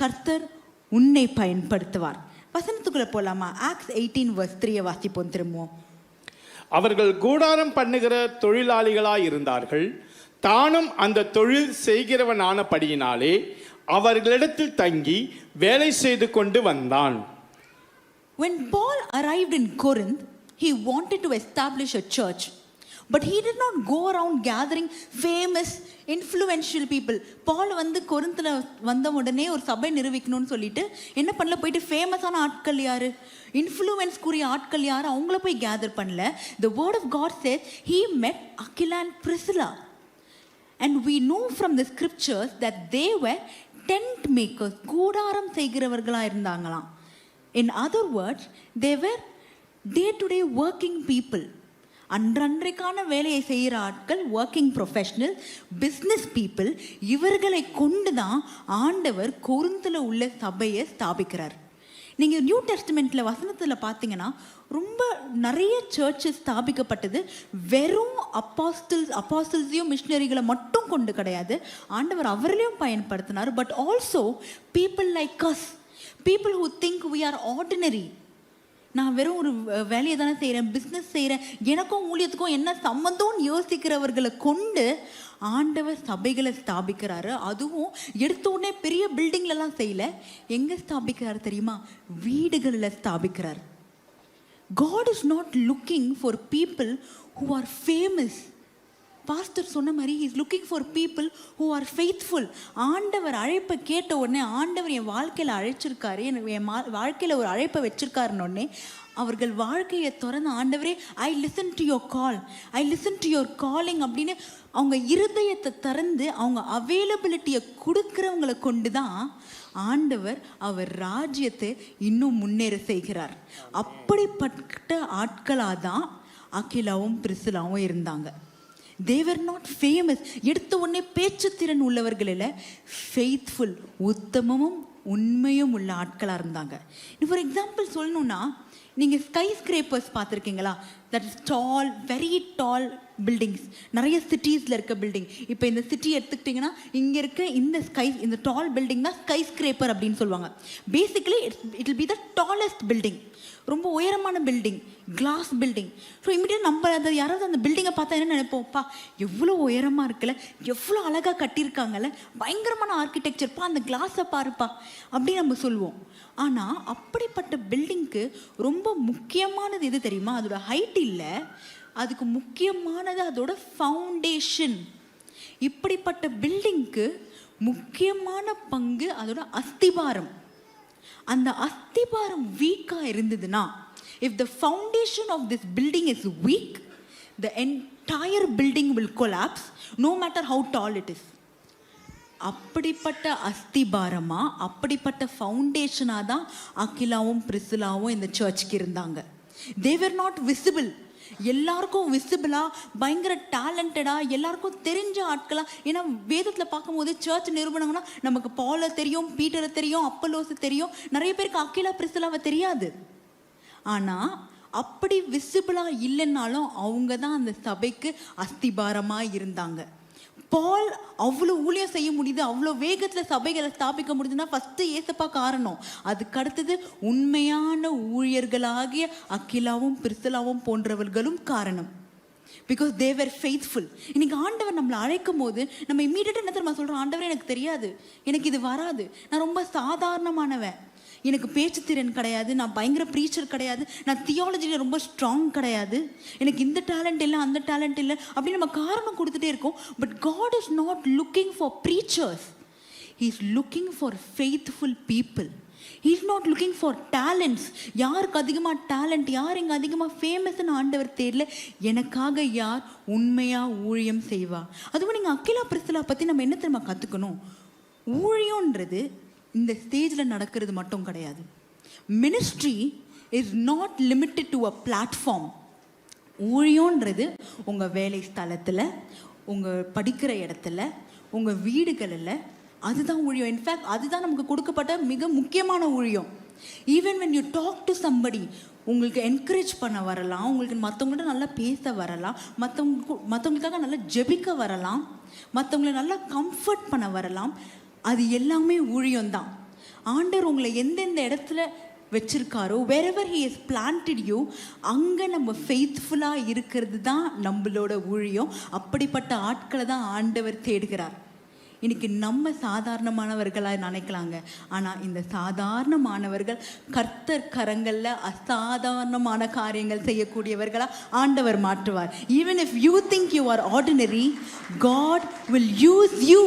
கர்த்தர் உன்னை பயன்படுத்துவார். வசனத்துக்குள்ள போலாமா? Acts 18:3 வாசிப்போம் திரும்பவும். அவர்கள் கூடாரம் பண்ணுகிற தொழிலாளிகளாய் இருந்தார்கள். தானும் அந்த தொழில் செய்கிறவனானபடியினாலே அவர்களிடத்தில் தங்கி வேலை செய்து கொண்டு வந்தான். When Paul arrived in Corinth, he wanted to establish a church. But he did not go around gathering famous, influential people. பால் வந்து கொரிந்தில் வந்த உடனே ஒரு சபை நிறுவிக்கணும்னு சொல்லிட்டு என்ன பண்ணல, போயிட்டு ஃபேமஸான ஆட்கள் யார், இன்ஃப்ளூயன்ஸ்க்குரிய ஆட்கள் யார், அவங்கள போய் கேதர் பண்ணல. The word of God says he met Aquila and Priscilla. And we know from the scriptures that they were tent makers, கூடாரம் செய்கிறவர்களாக இருந்தாங்களாம். In other words, they were day-to-day working people. அன்றன்றைக்கான வேலையை செய்கிற ஆட்கள், ஒர்க்கிங் ப்ரொஃபஷனல், பிஸ்னஸ் பீப்புள். இவர்களை கொண்டு தான் ஆண்டவர் கொரிந்தில் உள்ள சபையை ஸ்தாபிக்கிறார். நீங்கள் நியூ டெஸ்டிமெண்ட்டில் வசனத்தில் பார்த்தீங்கன்னா ரொம்ப நிறைய சர்ச்சஸ் ஸ்தாபிக்கப்பட்டது வெறும் அப்பாஸ்டல்ஸையும் மிஷினரிகளை மட்டும் கொண்டு கிடையாது. ஆண்டவர் அவர்களையும் பயன்படுத்தினார். But also people like us, people who think we are ordinary. நான் வெறும் ஒரு வேலையை தானே செய்கிறேன், பிஸ்னஸ் செய்கிறேன், எனக்கும் ஊழியத்துக்கும் என்ன சம்மந்தம்னு யோசிக்கிறவர்களை கொண்டு ஆண்டவர் சபைகளை ஸ்தாபிக்கிறாரு. அதுவும் எடுத்த உடனே பெரிய பில்டிங்லலாம் செய்யல. எங்கே ஸ்தாபிக்கிறாரு தெரியுமா? வீடுகளில் ஸ்தாபிக்கிறார். God is not looking for people who are famous. Pastor சொன்ன மாதிரி he is looking for people who are faithful. ஆண்டவர் அழைப்பை கேட்ட உடனே, ஆண்டவர் என் வாழ்க்கையில் அழைச்சிருக்காரு, என் வாழ்க்கையில் ஒரு அழைப்பை வச்சிருக்காருன்னு உடனே அவர்கள் வாழ்க்கையை திறந்து, ஆண்டவரே I listen to your call, I listen to your calling அப்படின்னு அவங்க இருதயத்தை திறந்து அவங்க அவைலபிலிட்டியை கொடுக்குறவங்களை கொண்டு தான் ஆண்டவர் அவர் ராஜ்யத்தை இன்னும் முன்னேற செய்கிறார். அப்படிப்பட்ட ஆட்களாக தான் அகிலாவும் பிரிசிலாவும் இருந்தாங்க. They were not famous. எடுத்த உடனே பேச்சு திறன் உள்ளவர்கள் இல்லை, ஃபெய்த்ஃபுல், உத்தமமும் உண்மையும் உள்ள ஆட்களாக இருந்தாங்க. ஃபார் எக்ஸாம்பிள் சொல்லணும்னா, நீங்கள் ஸ்கை ஸ்கிரேப்பர்ஸ் பார்த்துருக்கீங்களா? That is doll, very tall buildings. நிறைய சிட்டிஸில் இருக்க பில்டிங். இப்போ இந்த சிட்டி எடுத்துக்கிட்டிங்கன்னா இங்கே இருக்க இந்த டால் பில்டிங் தான் ஸ்கை ஸ்கிரேப்பர் அப்படின்னு சொல்லுவாங்க. Basically it will be the tallest building, ரொம்ப உயரமான building, glass building. So immediate நம்ம அதை யாராவது அந்த பில்டிங்கை பார்த்தா என்ன நினைப்போம்ப்பா, எவ்வளோ உயரமாக இருக்குல்ல, எவ்வளோ அழகாக கட்டியிருக்காங்கல்ல, பயங்கரமான ஆர்கிடெக்சர்ப்பா, அந்த கிளாஸை பாருப்பா அப்படின்னு நம்ம சொல்லுவோம். ஆனால் அப்படிப்பட்ட பில்டிங்க்கு ரொம்ப முக்கியமானது எது தெரியுமா? அதோட ஹைட் இல்லை, அதுக்கு முக்கியமானது அதோட ஃபவுண்டேஷன். இப்படிப்பட்ட பில்டிங்க்கு முக்கியமான பங்கு அதோட அஸ்திபாரம். அந்த அஸ்திபாரம் வீக்காக இருந்ததுன்னா, if the foundation of this building is weak, the entire building will collapse, no matter how tall it is. அப்படிப்பட்ட அஸ்திபாரமா, அப்படிப்பட்ட ஃபவுண்டேஷனாக தான் அகிலாவும் பிரிசிலாவும் இந்த சர்ச்சுக்கு இருந்தாங்க. they were not visible. எல்லாருக்கும் விசிபிளாக, பயங்கர டேலண்டடாக, எல்லாருக்கும் தெரிஞ்ச ஆட்களாக. ஏன்னா வேதத்தில் பார்க்கும்போது சர்ச் நிறுவனங்கன்னா நமக்கு பாலை தெரியும், பீட்டரை தெரியும், அப்பல்லோஸை தெரியும். நிறைய பேருக்கு அகிலா பிரிசிலாவை தெரியாது. ஆனால் அப்படி விசிபிளாக இல்லைன்னாலும் அவங்க தான் அந்த சபைக்கு அஸ்திபாரமாக இருந்தாங்க. பால் அவ்வளோ ஊழியம் செய்ய முடியுது, அவ்வளோ வேகத்தில் சபைகளை ஸ்தாபிக்க முடியுதுன்னா ஃபஸ்ட்டு ஏசப்பா காரணம். அதுக்கு அடுத்தது உண்மையான ஊழியர்களாகிய அகிலாவும் பிரிசிலாவும் போன்றவர்களும் காரணம். Because they were faithful. இன்னைக்கு ஆண்டவர் நம்மளை அழைக்கும் போது நம்ம இம்மீடியட்டாக என்ன தெரியுமா சொல்கிறோம்? ஆண்டவர் எனக்கு தெரியாது, எனக்கு இது வராது, நான் ரொம்ப சாதாரணமானவன், எனக்கு பேச்சு திறன் கிடையாது, நான் பயங்கர ப்ரீச்சர் கிடையாது, நான் தியாலஜியில் ரொம்ப ஸ்ட்ராங் கிடையாது, எனக்கு இந்த டேலண்ட் இல்லை, அந்த டேலண்ட் இல்லை அப்படின்னு நம்ம காரணம் கொடுத்துட்டே இருக்கோம். But God is not looking for preachers, he is looking for faithful people. He is not looking for talents. யாருக்கு அதிகமாக டேலண்ட், யார் இங்கே அதிகமாக ஃபேமஸ்ன்னு ஆண்டவர் தெரியல, எனக்காக யார் உண்மையாக ஊழியம் செய்வா. அதுவும் நீங்கள் அகிலா பிரிசிலா பற்றி நம்ம என்ன தெரியுமா கற்றுக்கணும்? ஊழியன்றது இந்த ஸ்டேஜில் நடக்கிறது மட்டும் கிடையாது. Ministry is not limited to a platform. ஊழியன்றது உங்கள் வேலை ஸ்தலத்தில், உங்கள் படிக்கிற இடத்துல, உங்கள் வீடுகளில், அதுதான் ஊழியம். இன்ஃபேக்ட் அதுதான் நமக்கு கொடுக்கப்பட்ட மிக முக்கியமான ஊழியம். Even when you talk to somebody, உங்களுக்கு என்கரேஜ் பண்ண வரலாம், உங்களுக்கு மற்றவங்கள்ட்ட நல்லா பேச வரலாம், மற்றவங்களுக்காக நல்லா ஜெபிக்க வரலாம், மற்றவங்களை நல்லா கம்ஃபர்ட் பண்ண வரலாம். அது எல்லாமே ஊழியம்தான். ஆண்டவர் உங்களை எந்தெந்த இடத்துல வச்சிருக்காரோ, wherever he has planted you, அங்கே நம்ம ஃபெய்த்ஃபுல்லாக இருக்கிறது தான் நம்மளோட ஊழியம். அப்படிப்பட்ட ஆட்களை தான் ஆண்டவர் தேடுகிறார். இன்னைக்கு நம்ம சாதாரணமானவர்களாக நினைக்கலாங்க, ஆனால் இந்த சாதாரணமானவர்கள் கர்த்தர் கரங்களில் அசாதாரணமான காரியங்கள் செய்யக்கூடியவர்களாக ஆண்டவர் மாற்றுவார். Even if you think you are ordinary, God will use you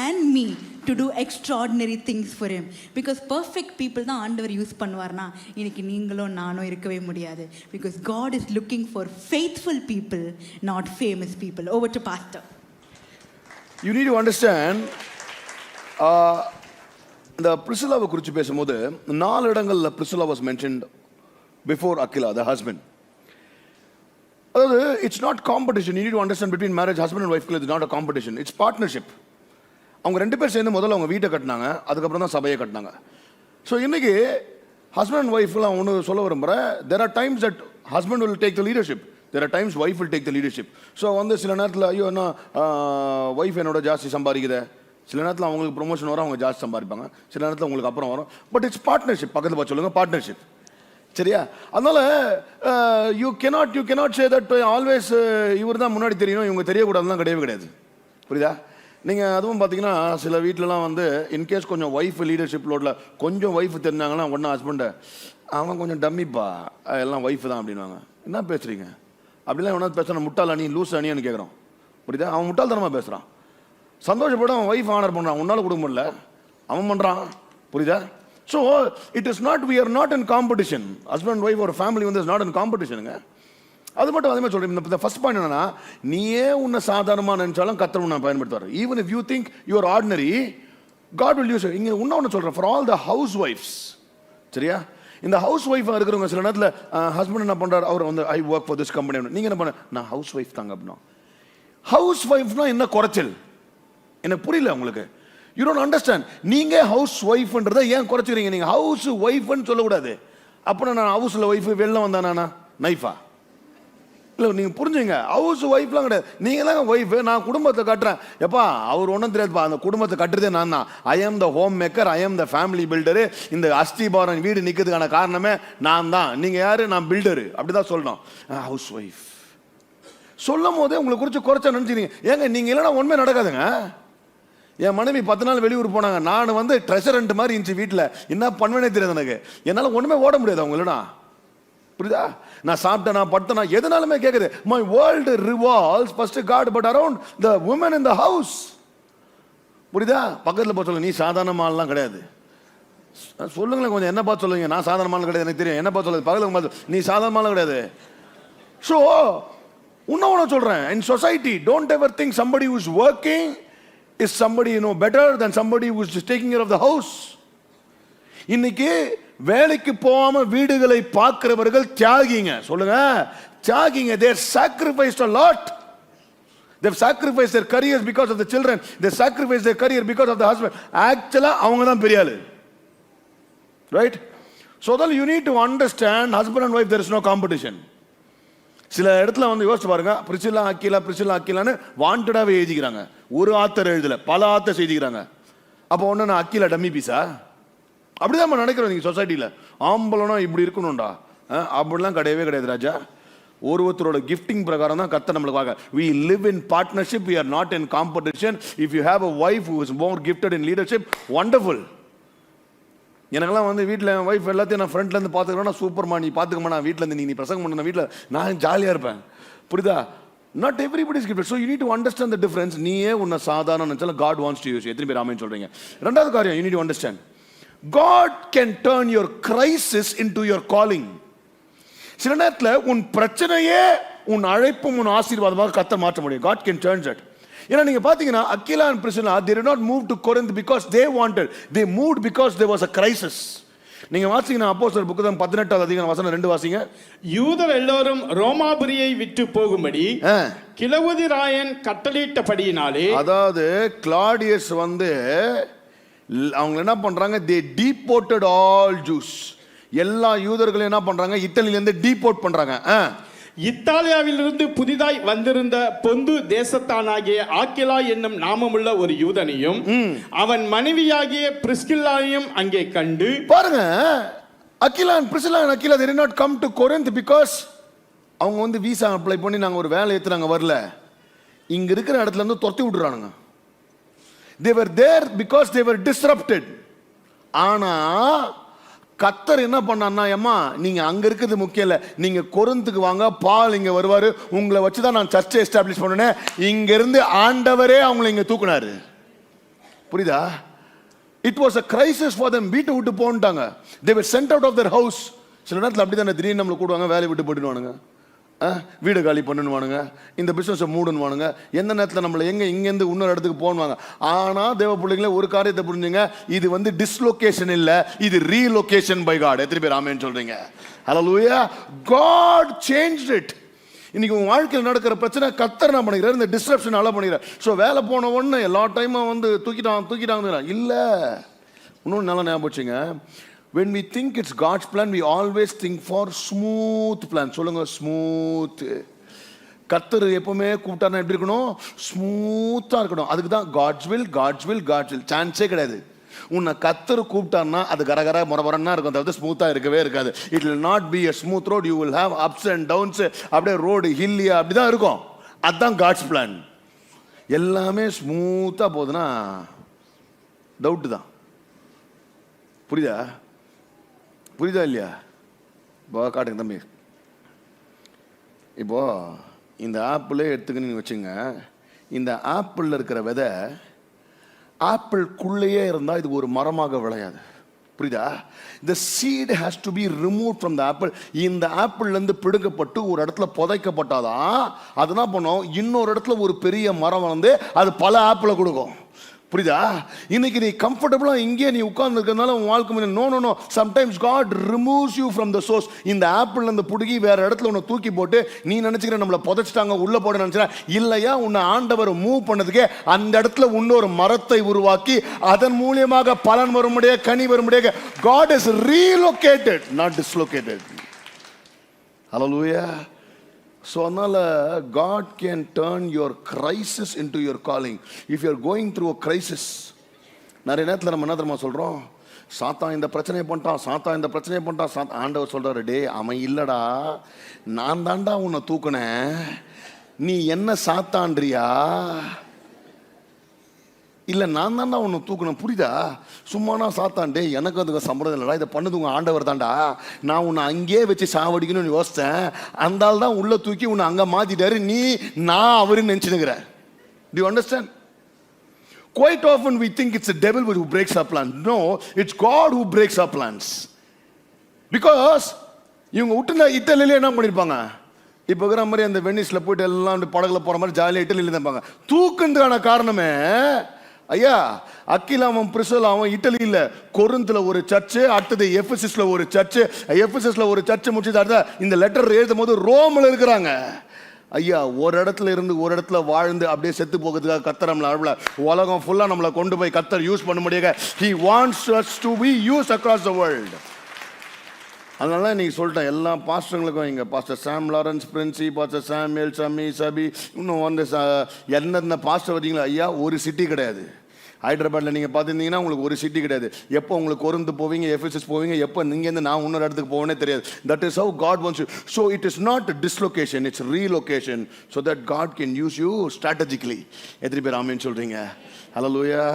and me to do extraordinary things for him. Because perfect people தான் ஆண்டவர் யூஸ் பண்ணுவார்னா இன்னைக்கு நீங்களும் நானும் இருக்கவே முடியாது. Because God is looking for faithful people, not famous people. Over to Pastor. You need to understand, இந்த பிரிசிலாவை குறித்து பேசும்போது 4 இடங்களில் Priscilla was mentioned before Aquila, the husband. அதாவது it's not competition. You need to understand between marriage, husband and ஒய்ஃப்க்கு it's not a competition, it's partnership. அவங்க 2 பேர் சேர்ந்து முதல்ல அவங்க வீட்டை கட்டினாங்க, அதுக்கப்புறம் தான் சபையை கட்டினாங்க. ஸோ இன்றைக்கி ஹஸ்பண்ட் அண்ட் ஒய்ஃப்லாம் ஒன்று சொல்ல விரும்புகிறேன். There are times that husband will take the leadership, there are times wife will take the leadership. So வந்து சில நேரத்தில் ஐயோ என்ன ஒய்ஃப் என்னோட ஜாஸ்தி சம்பாதிக்குது, சில நேரத்தில் அவங்களுக்கு ப்ரொமோஷன் வரும், அவங்க ஜாஸ்தி சம்பாதிப்பாங்க, சில நேரத்தில் உங்களுக்கு அப்புறம் வரும். பட் இட்ஸ் பார்ட்னர்ஷிப், பக்கத்தில் பார்த்து சொல்லுங்கள் பார்ட்னர்ஷிப், சரியா? அதனால you cannot say that always இவர் தான் முன்னாடி தெரியணும், இவங்க தெரியக்கூடாதுலாம் கிடையவே கிடையாது, புரியுதா? நீங்கள் அதுவும் பார்த்தீங்கன்னா சில வீட்டிலலாம் வந்து இன்கேஸ் கொஞ்சம் ஒய்ஃப் லீடர்ஷிப் லோடில் கொஞ்சம் ஒய்ஃப் தெரிஞ்சாங்கன்னா ஒன்றா ஹஸ்பண்டை அவன் கொஞ்சம் டம்மிப்பா எல்லாம் ஒய்ஃப் தான் அப்படின்வாங்க. என்ன பேசுகிறீங்க அப்படிலாம் எவனாவது பேசுகிறான், முட்டாள் அணி லூஸ் அணின்னு கேட்குறோம், புரியுதா? அவன் முட்டாள்தனமாக பேசுகிறான். சந்தோஷப்பட அவன் ஒய்ஃப் ஆனர் பண்ணுறான், உன்னால் கொடுக்க முடியல அவன் பண்ணுறான், புரியுதா? So it is not, we are not in competition. Husband wife ஒரு ஃபேமிலி வந்து இஸ் நாட் இன் காம்படிஷனுங்க. அது மட்டும் அதே மாதிரி சொல்கிறேன். இந்த ஃபர்ஸ்ட் பாயிண்ட் என்னன்னா, நீயே உன்னை சாதாரணமாக நினைச்சாலும் கர்த்தர் உன்னை பயன்படுத்துவார். Even if you think you are ordinary, God will use. இங்கே இன்னொன்று சொல்கிறேன், ஃபார் ஆல் த ஹவுஸ் ஒய்ஃப்ஸ், சரியா? இந்த ஹவுஸ் ஒய்ஃபாக இருக்கிறவங்க சில நேரத்தில் ஹஸ்பண்ட் என்ன பண்ணுறாரு, அவர் வந்து I work for this company, நீங்கள் என்ன பண்ண, நான் ஹவுஸ் ஒய்ஃப் தாங்க அப்படின்னா. ஹவுஸ் ஒய்ஃப்னா என்ன குறைச்சல் எனக்கு புரியல உங்களுக்கு. You don't understand. நீங்க ஹவுஸ் ஒய்ஃப்ன்றதை ஏன் குறைச்சிக்கிறீங்க? நீங்க ஹவுஸ் ஒய்ஃப்னு சொல்லக்கூடாது. அப்புறம் நான் ஹவுஸ்ல ஒய்ஃப் வெளில வந்தானா நைஃபா? இல்லை, நீங்கள் புரிஞ்சுங்க, ஹவுஸ் ஒய்ஃப்லாம் கிடையாது, நீங்கள் தாங்க ஒய்ஃபு. நான் குடும்பத்தை கட்டுறேன், எப்பா அவர் ஒன்றும் தெரியாதுப்பா, அந்த குடும்பத்தை கட்டுறதே நான் தான். ஐ ஆம் த ஹோம் மேக்கர், ஐ ஆம் த ஃபேமிலி பில்டரு. இந்த அஸ்திபாரம் வீடு நிற்கிறதுக்கான காரணமே நான் தான். நீங்கள் யார்? நான் பில்டரு. அப்படி தான் சொல்லணும். ஹவுஸ் ஒய்ஃப் சொல்லும் போதே உங்களை குறித்து குறைச்சா நினச்சிக்கிறீங்க. ஏங்க நீங்கள் இல்லைன்னா ஒன்றுமே நடக்காதுங்க. என் மனைவி 10 நாள் வெளியூர் போனாங்க, நான் வந்து ட்ரெஷரண்ட் மாதிரி இருந்துச்சு வீட்டில், என்ன பண்ணுவேனே தெரியாது எனக்கு. என்னால் ஒன்றுமே ஓட முடியாது அவங்க இல்லைனா, புரியுதா? நான் சாப்பிட்டேன், நான் படுத்தேனா, எதுனாலுமே கேட்குது. My world revolves first God but around the woman in the house, புரியுதா? பக்கத்தில் பார்த்து சொல்லுங்க, நீ சாதாரணமாலாம் கிடையாது. சொல்லுங்களேன் கொஞ்சம், என்ன பார்த்து சொல்லுங்க, நான் சாதாரணமான கிடையாது எனக்கு தெரியும், என்ன பார்த்து சொல்லுது, பக்கத்தில் பார்த்து நீ சாதாரணமான கிடையாது. ஸோ இன்னொன்று சொல்கிறேன், இன் society don't ever think somebody who is working is somebody better than somebody who is just taking care of the house. இன்னைக்கு வேலைக்கு போகாம வீடுகளை பார்க்கிறவர்கள் தியாகிங்க, சொல்லுங்க தியாகிங்க. they sacrificed a lot. they've sacrificed their careers because of the children, they sacrificed their career because of the husband. actually அவங்க தான் பெரிய ஆளு, right? so that you need to understand, husband and wife there is no competition. சில இடத்துல வந்து யோசிச்சு பாருங்க, Priscilla அக்கீலான்னு வாண்டடாகவே எழுதிக்கிறாங்க. ஒரு ஆத்தர் எழுதல, பல ஆத்தர் எழுதிக்கிறாங்க. அப்போ ஒன்று நான் அக்கீலா டம்மி பீஸா? அப்படிதான் நம்ம நினைக்கிறோம் நீங்கள் சொசைட்டியில். ஆம்பளனா இப்படி இருக்கணும்டா, அப்படிலாம் கிடையவே கிடையாது ராஜா. ஒருத்தரோட கிஃப்டிங் பிரகாரம் தான் கர்த்தர் நம்மளுக்கு வாங்க. we live in partnership, we are not in competition. if you have a wife who is more gifted in leadership, wonderful. எனக்கெல்லாம் வந்து வீட்டில் என் ஒய்ஃப் எல்லாத்தையும் நான் ஃப்ரெண்ட்லேருந்து பார்த்துக்கிறேன்னா சூப்பர்மா, நீ பார்த்துக்கமா, நான் வீட்டிலேருந்து நீ பிரசங்கம் பண்ண வீட்டில் நான் ஜாலியாக இருப்பேன், புரியுதா? Not everybody is gifted. So you need to understand the difference. நீயே உன்னை சாதாரண நினச்சாலும் காட் வாண்ட்ஸ் டு யூஸ். எத்தனை பேர் ஆமென் சொல்கிறீங்க? ரெண்டாவது காரியம், you need to understand, God can turn your crisis into your calling. சில நேரத்தில் உன் பிரச்சனையே உன் அழைப்பும் உன் ஆசீர்வாதமாக கர்த்தர் மாற்ற முடியும். God can turn that. ஏன்னா நீங்க பாத்தீங்கன்னா Akila and Priscilla they did not move to Corinth because they wanted, they moved because there was a crisis. நீங்க வாசிங்கன்னா அப்போஸ்தலர் புத்தகம் 18வது அதிகாரம் வசனம் 2 வாசிங்க. யூதர் எல்லோரும் ரோமாபுரியை விட்டு போகும்படி கிலவுதி ராயன் கட்டளையிட்டபடியினாலே, அதாவது கிளாடியஸ் வந்து அவங்க என்ன பண்றாங்க, they deported all Jews. எல்லா யூதர்களையும் என்ன பண்றாங்க, இத்தாலியில இருந்து டீபோர்ட் பண்றாங்க. இத்தாலியாவிலிருந்து புதிதாய் வந்திருந்த பொந்து தேசத்தானாகிய ஆக்கிலா என்னும் நாமமுள்ள ஒரு யூதனையும் அவன் மனைவியாகிய பிரிஸ்கில்லாவையும் அங்கே கண்டு. பாருங்க, Akila and Priscilla and Akila they did not come to Corinth because அவங்க வந்து வீசா அப்ளை பண்ணி நாங்க ஒரு வேலை ஏத்துறாங்க வரல. இங்க இருக்கிற இடத்துல இருந்து துரத்தி விட்டுறானுங்க. they were there because they were disrupted. ஆனா கர்த்தர் என்ன பண்ணான்னா, அம்மா நீங்க அங்க இருக்கிறது முக்கியம் இல்ல, நீங்க கொரிந்துக்கு வாங்க, பால் இங்க வருவாரு, உங்களை வச்சுதான் நான் சர்ச்சை எஸ்டாப்ளிஷ் பண்ணேன். இங்க இருந்து ஆண்டவரே அவங்களை இங்க தூக்குனாரு, புரியுதா? It was a crisis for them. வீட்டை விட்டு போன்ட்டாங்க. they were sent out of their house. சில நேரத்தில் அப்படிதான் திடீர்னு நம்மளை கூடுவாங்க, வேலையை விட்டு போட்டுடுவானுங்க, வீடு காலி பண்ணுவானுங்க, இந்த பிசினஸை மூடுவானுங்க, எந்த நேரத்தில் நம்மளை இங்கேருந்து இன்னொரு இடத்துக்கு போவாங்க. ஆனால் தேவ பிள்ளைங்களே ஒரு காரியத்தை புரிஞ்சுங்க, இது வந்து டிஸ்லொகேஷன் இல்லை, இது ரீலொகேஷன் பை காட். எத்தனை பேர் ஆமென் சொல்றீங்க? ஹல்லேலூயா. God changed it. இன்னைக்கு உங்க வாழ்க்கையில் நடக்கிற பிரச்சனை கர்த்தர் என்ன பண்ணிக்கிறார், இந்த டிஸ்ரப்ஷன் நல்லா பண்ணிக்கிறார். ஸோ வேலை போன உடனே எல்லா டைமும் வந்து தூக்கிட்டாங்க இல்லை. இன்னொன்று நல்லா ஞாபகம் வச்சுங்க, when we think it's God's plan, we always think for smooth plan. சொல்லுங்க smooth. கர்த்தர் எப்பவுமே கூப்பிட்டாருன்னா எப்படி இருக்கணும்? ஸ்மூத்தா இருக்கணும். அதுக்கு தான் God's will, God's will, God's will. சான்ஸே கிடையாது. உன்னை கர்த்தர் கூப்பிட்டாருன்னா அது கரகர முறமுறன்னா இருக்கும், தவிர ஸ்மூத்தா இருக்கவே இருக்காது. It will not be a smooth road. You will have ups and downs. அப்படியே ரோடு ஹில்லியா அப்படிதான் இருக்கும். அதுதான் God's plan. எல்லாமே ஸ்மூத்தா போகுதுன்னா டவுட் தான். புரியுதா? புரியுதா இல்லையா? இப்போ காட்டுங்க தம்பி. இப்போ இந்த ஆப்பிளே எடுத்துக்கின்னு வச்சுங்க. இந்த ஆப்பிளில் இருக்கிற விதை ஆப்பிள்குள்ளேயே இருந்தால் இது ஒரு மரமாக விளையாது. புரியுதா? the seed has to be removed from the apple. இந்த ஆப்பிள்லேருந்து பிடுங்கப்பட்டு ஒரு இடத்துல புதைக்கப்பட்டாதான் அது என்ன பண்ணும், இன்னொரு இடத்துல ஒரு பெரிய மரம் வந்து அது பல ஆப்பிளை கொடுக்கும். புரியுதா? இன்னைக்கு நீ கம்ஃபர்டபுளா இங்கே நீ உட்கார்ந்து இருக்கிறதுனால உன் வாழ்க்கை no no no sometimes God removes you from the source. இந்த ஆப்பிள் அந்த புடுங்கி வேற இடத்துல உன்னை தூக்கி போட்டு நீ நினைச்சுக்கிற நம்மளை புதைச்சிட்டாங்க உள்ள போட நினைச்சா இல்லையா, உன்னை ஆண்டவர் மூவ் பண்ணதுக்கே அந்த இடத்துல இன்னொரு மரத்தை உருவாக்கி அதன் மூலியமாக பலன் வரும்படியே கனி வரும்படியே God is relocated, not dislocated. Hallelujah. So அதனால God can turn your crisis into your calling. If you are going through a crisis, நிறைய நேரத்தில் நம்ம என்ன தெரியுமா சொல்றோம், சாத்தான் இந்த பிரச்சனையை பண்ணிட்டான், சாத்தான் இந்த பிரச்சனையை பண்ணிட்டான். ஆண்டவர் சொல்றாரு, டே அவன் இல்லடா, நான் தாண்டா உன்னை தூக்குனேன், நீ என்ன சாத்தான்றியா? இல்லை நான் தாண்டா உன்னை தூக்கணும். புரியுதா? சும்மானா சாத்தாண்டே எனக்கு அதுக்கு சம்பளம் இல்லைடா, இதை பண்ணது உங்கள் ஆண்டவர் தாண்டா, நான் உன்னை அங்கேயே வச்சு சாவடிக்கணும்னு யோசித்தேன், அந்த ஆள் தான் உள்ள தூக்கி உன்னை அங்கே மாற்றிட்டாரு, நீ நான் அவருன்னு நினச்சினுக்கிற. Do you understand? Quite often we think it's the devil who breaks our plans. No, it's God who breaks our plans. Because இவங்க விட்டுனா இட்டலிலே என்ன பண்ணியிருப்பாங்க, இப்போ இருக்கிற மாதிரி அந்த வெனிஸில் போயிட்டு எல்லாம் படகுல போகிற மாதிரி ஜாலியாக இட்டலியில் தான் இருப்பாங்க. தூக்குன்றதுக்கான காரணமே ஐயா, அக்கிலாவும் பிரிசலாவும் இட்டலியில் கொரிந்தில் ஒரு சர்ச்சு, அடுத்தது எஃபெசஸ்ல ஒரு சர்ச்சு, எஃபெசஸ்ல ஒரு சர்ச்சு முடிச்சது அடுத்த இந்த லெட்டர் எழுதும் போது ரோமில் இருக்கிறாங்க. ஐயா, ஒரு இடத்துல இருந்து ஒரு இடத்துல வாழ்ந்து அப்படியே செத்து போகிறதுக்காக கத்தர் நம்மளை அவ்வளோ உலகம் ஃபுல்லாக நம்மளை கொண்டு போய் கத்தர் யூஸ் பண்ண முடியாது. He wants us to be used across the world. அதனால நீங்கள் சொல்லிட்டேன் எல்லா பாஸ்டர்களுக்கும், இங்கே pastor Sam Lawrence Princy, pastor Samuel, Sami, Sabi, இன்னும் வந்து என்னென்ன பாஸ்டர் வந்தீங்களா ஐயா, ஒரு சிட்டி கிடையாது. ஹைதராபாத்தில் நீங்கள் பார்த்துருந்தீங்கன்னா உங்களுக்கு ஒரு சிட்டி கிடையாது. எப்போ உங்களுக்கு கொரிந்து போவீங்க, எஃபெசஸ் போவீங்க, எப்போ இங்கேருந்து நான் இன்னொரு இடத்துக்கு போவேனே தெரியாது. That is how God wants you. So it is not dislocation, it's relocation, so that God can use you strategically. எத்தனை பேர் ஆமேன்னு சொல்கிறீங்க? ஹல்லேலூயா.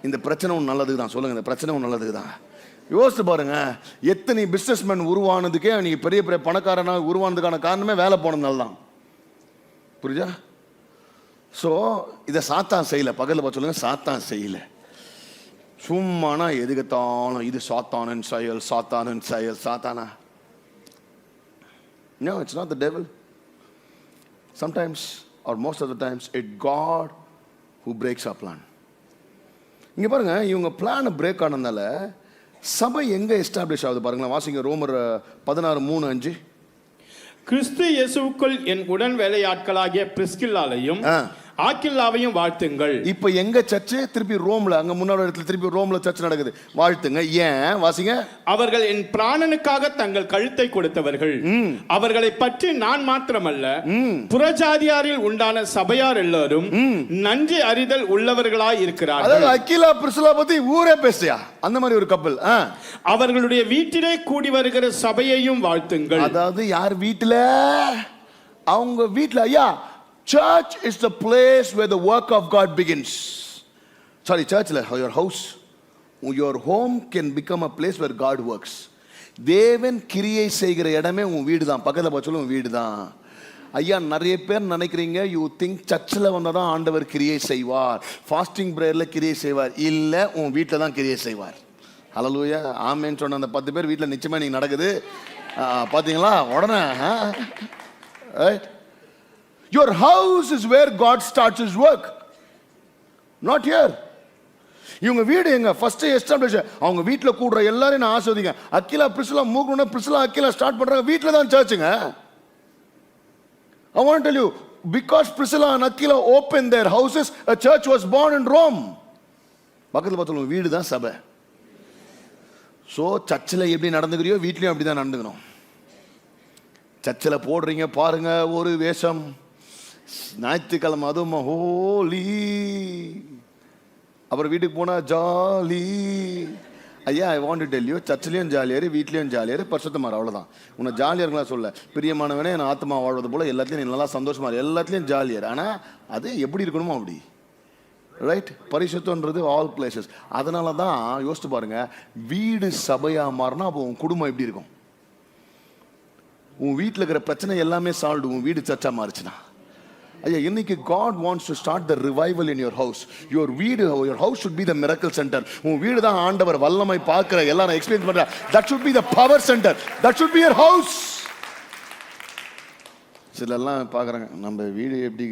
இந்த பிரச்சனை ஒன்று நல்லதுக்கு தான். சொல்லுங்கள், இந்த பிரச்சனை ஒன்று நல்லதுக்கு தான். யோசித்து பாருங்க, எத்தனை பிஸ்னஸ்மேன் உருவானதுக்கே நீங்க பெரிய பெரிய பணக்காரனாக உருவானதுக்கான காரணமே வேலை போனதுனால தான். புரியுதா? ஸோ இதை சாத்தான் செய்யல. பக்கத்தில் பார்த்து சொல்லுங்க, சாத்தான் செய்யல. சும்மானா எதுக்கத்தாலும் இது சாத்தானின் செயல், சாத்தானின் செயல், சாத்தானா? No, it's not the devil. Sometimes or most of the times it's God who breaks our plan. இங்க பாருங்க, இவங்க பிளான் பிரேக் ஆனதுனால சபை எங்க எஸ்டாப்ளிஷ் ஆகுது பாருங்களேன். வாசிங்க ரோமர் 16:3-5. கிறிஸ்து இயேசுவுக்குள் என் உடன் வேலையாட்களாகிய பிரிஸ்கில்லாவையும் ஆக்கில்லாவையும் வாழ்த்துங்கள். இப்ப எங்க சர்ச்சு திருப்பி ரோம்ல, அங்க முன்னாடி இடத்துல திருப்பி ரோம்ல சர்ச் நடக்குது. வாழ்த்துங்க. ஏன்? வாசிங்க. அவர்கள் என் பிராணனுக்காக தங்கள் கழுத்தை கொடுத்தவர்கள். அவர்களை பற்றி நான் மாத்திரமல்ல, புறஜாதியாரில் உண்டான சபையார் எல்லாரும் நன்றி அறிதல் உள்ளவர்களாய் இருக்கிறார்கள். அதாவது அக்கிலா பிரிஸ்கில்லா பத்தி ஊரே பேசியா, அந்த மாதிரி ஒரு கப்பல். அவர்களுடைய வீட்டிலே கூடி வருகிற சபையையும் வாழ்த்துங்கள். அதாவது யார் வீட்டுல? அவங்க வீட்டுல. ஐயா, church is the place where the work of God begins. Sorry, church la your house, your home can become a place where God works. தேவன் கிரியை செய்கிற இடமே உன் வீடு தான். பக்கத்துல பார்த்து உன் வீடு தான். ஐயா, நிறைய பேர் நினைக்கிறீங்க, யூ திங்க் சர்ச்சில் வந்தால் தான் ஆண்டவர் கிரியை செய்வார், ஃபாஸ்டிங் பிரேயரில் கிரியை செய்வார். இல்லை, உன் வீட்டில் தான் கிரியை செய்வார். ஹல்லேலூயா. ஆமேன்னு சொன்ன அந்த 10 பேர் வீட்டில் நிச்சயமாக நீங்கள் நடக்குது. பார்த்தீங்களா? உடனே your house is where God starts his work, not here. இவங்க வீடு எங்க ஃபர்ஸ்ட் எஸ்டாப்ளிஷ். அவங்க வீட்ல கூடுற எல்லாரையும் நான் ஆசீர்வதிங்க. Akila Priscilla மூக்குன Priscilla Akila start பண்றாங்க, வீட்ல தான் சர்ச்சுங்க. I want to tell you, because Priscilla and Aquila opened their houses, a church was born in Rome. பக்கத்துல பார்த்தோம், வீடு தான் சபை. ஸோ சர்ச்சில் எப்படி நடந்துக்கிறியோ வீட்லேயும் அப்படி தான் நடந்துக்கணும். சர்ச்சில் போடுறீங்க பாருங்க ஒரு வேஷம், ஞாயிற்றுக்கிழமை அதுவும் ஹோலி, அப்புறம் வீட்டுக்கு போனால் ஜாலி. ஐயா I want to tell you, சர்ச்சிலையும் ஜாலியாரு, வீட்லேயும் ஜாலியாரு, பரிசுத்தமாரு, அவ்வளோதான். உன்னை ஜாலியாக இருக்கலாம் சொல்ல, பிரியமானவனே என் ஆத்மா வாழ்வது போல் எல்லாத்தையும் நீ நல்லா சந்தோஷமா இரு, எல்லாத்துலேயும் ஜாலியாரு. ஆனால் அது எப்படி இருக்கணுமோ அப்படி, ரைட்? பரிசுத்தம்ன்றது all places. அதனால தான் யோசிச்சு பாருங்க, வீடு சபையாக மாறினா அப்போ உன் குடும்பம் எப்படி இருக்கும்? உன் வீட்டில் இருக்கிற பிரச்சனை எல்லாமே சால்வ் உன் வீடு சர்ச்சா மாறுச்சுன்னா. ஐயா இன்னைக்கு God wants to start the revival in your house. Your house should be the miracle center. உன் வீடு தான் ஆண்டவர் வல்லமை பார்க்கிற எல்லாரும் எக்ஸ்பீரியன்ஸ் பண்ற. That should be the power center. That should be your house. சிலெல்லாம் பார்க்குறாங்க நம்ம வீடு எப்படி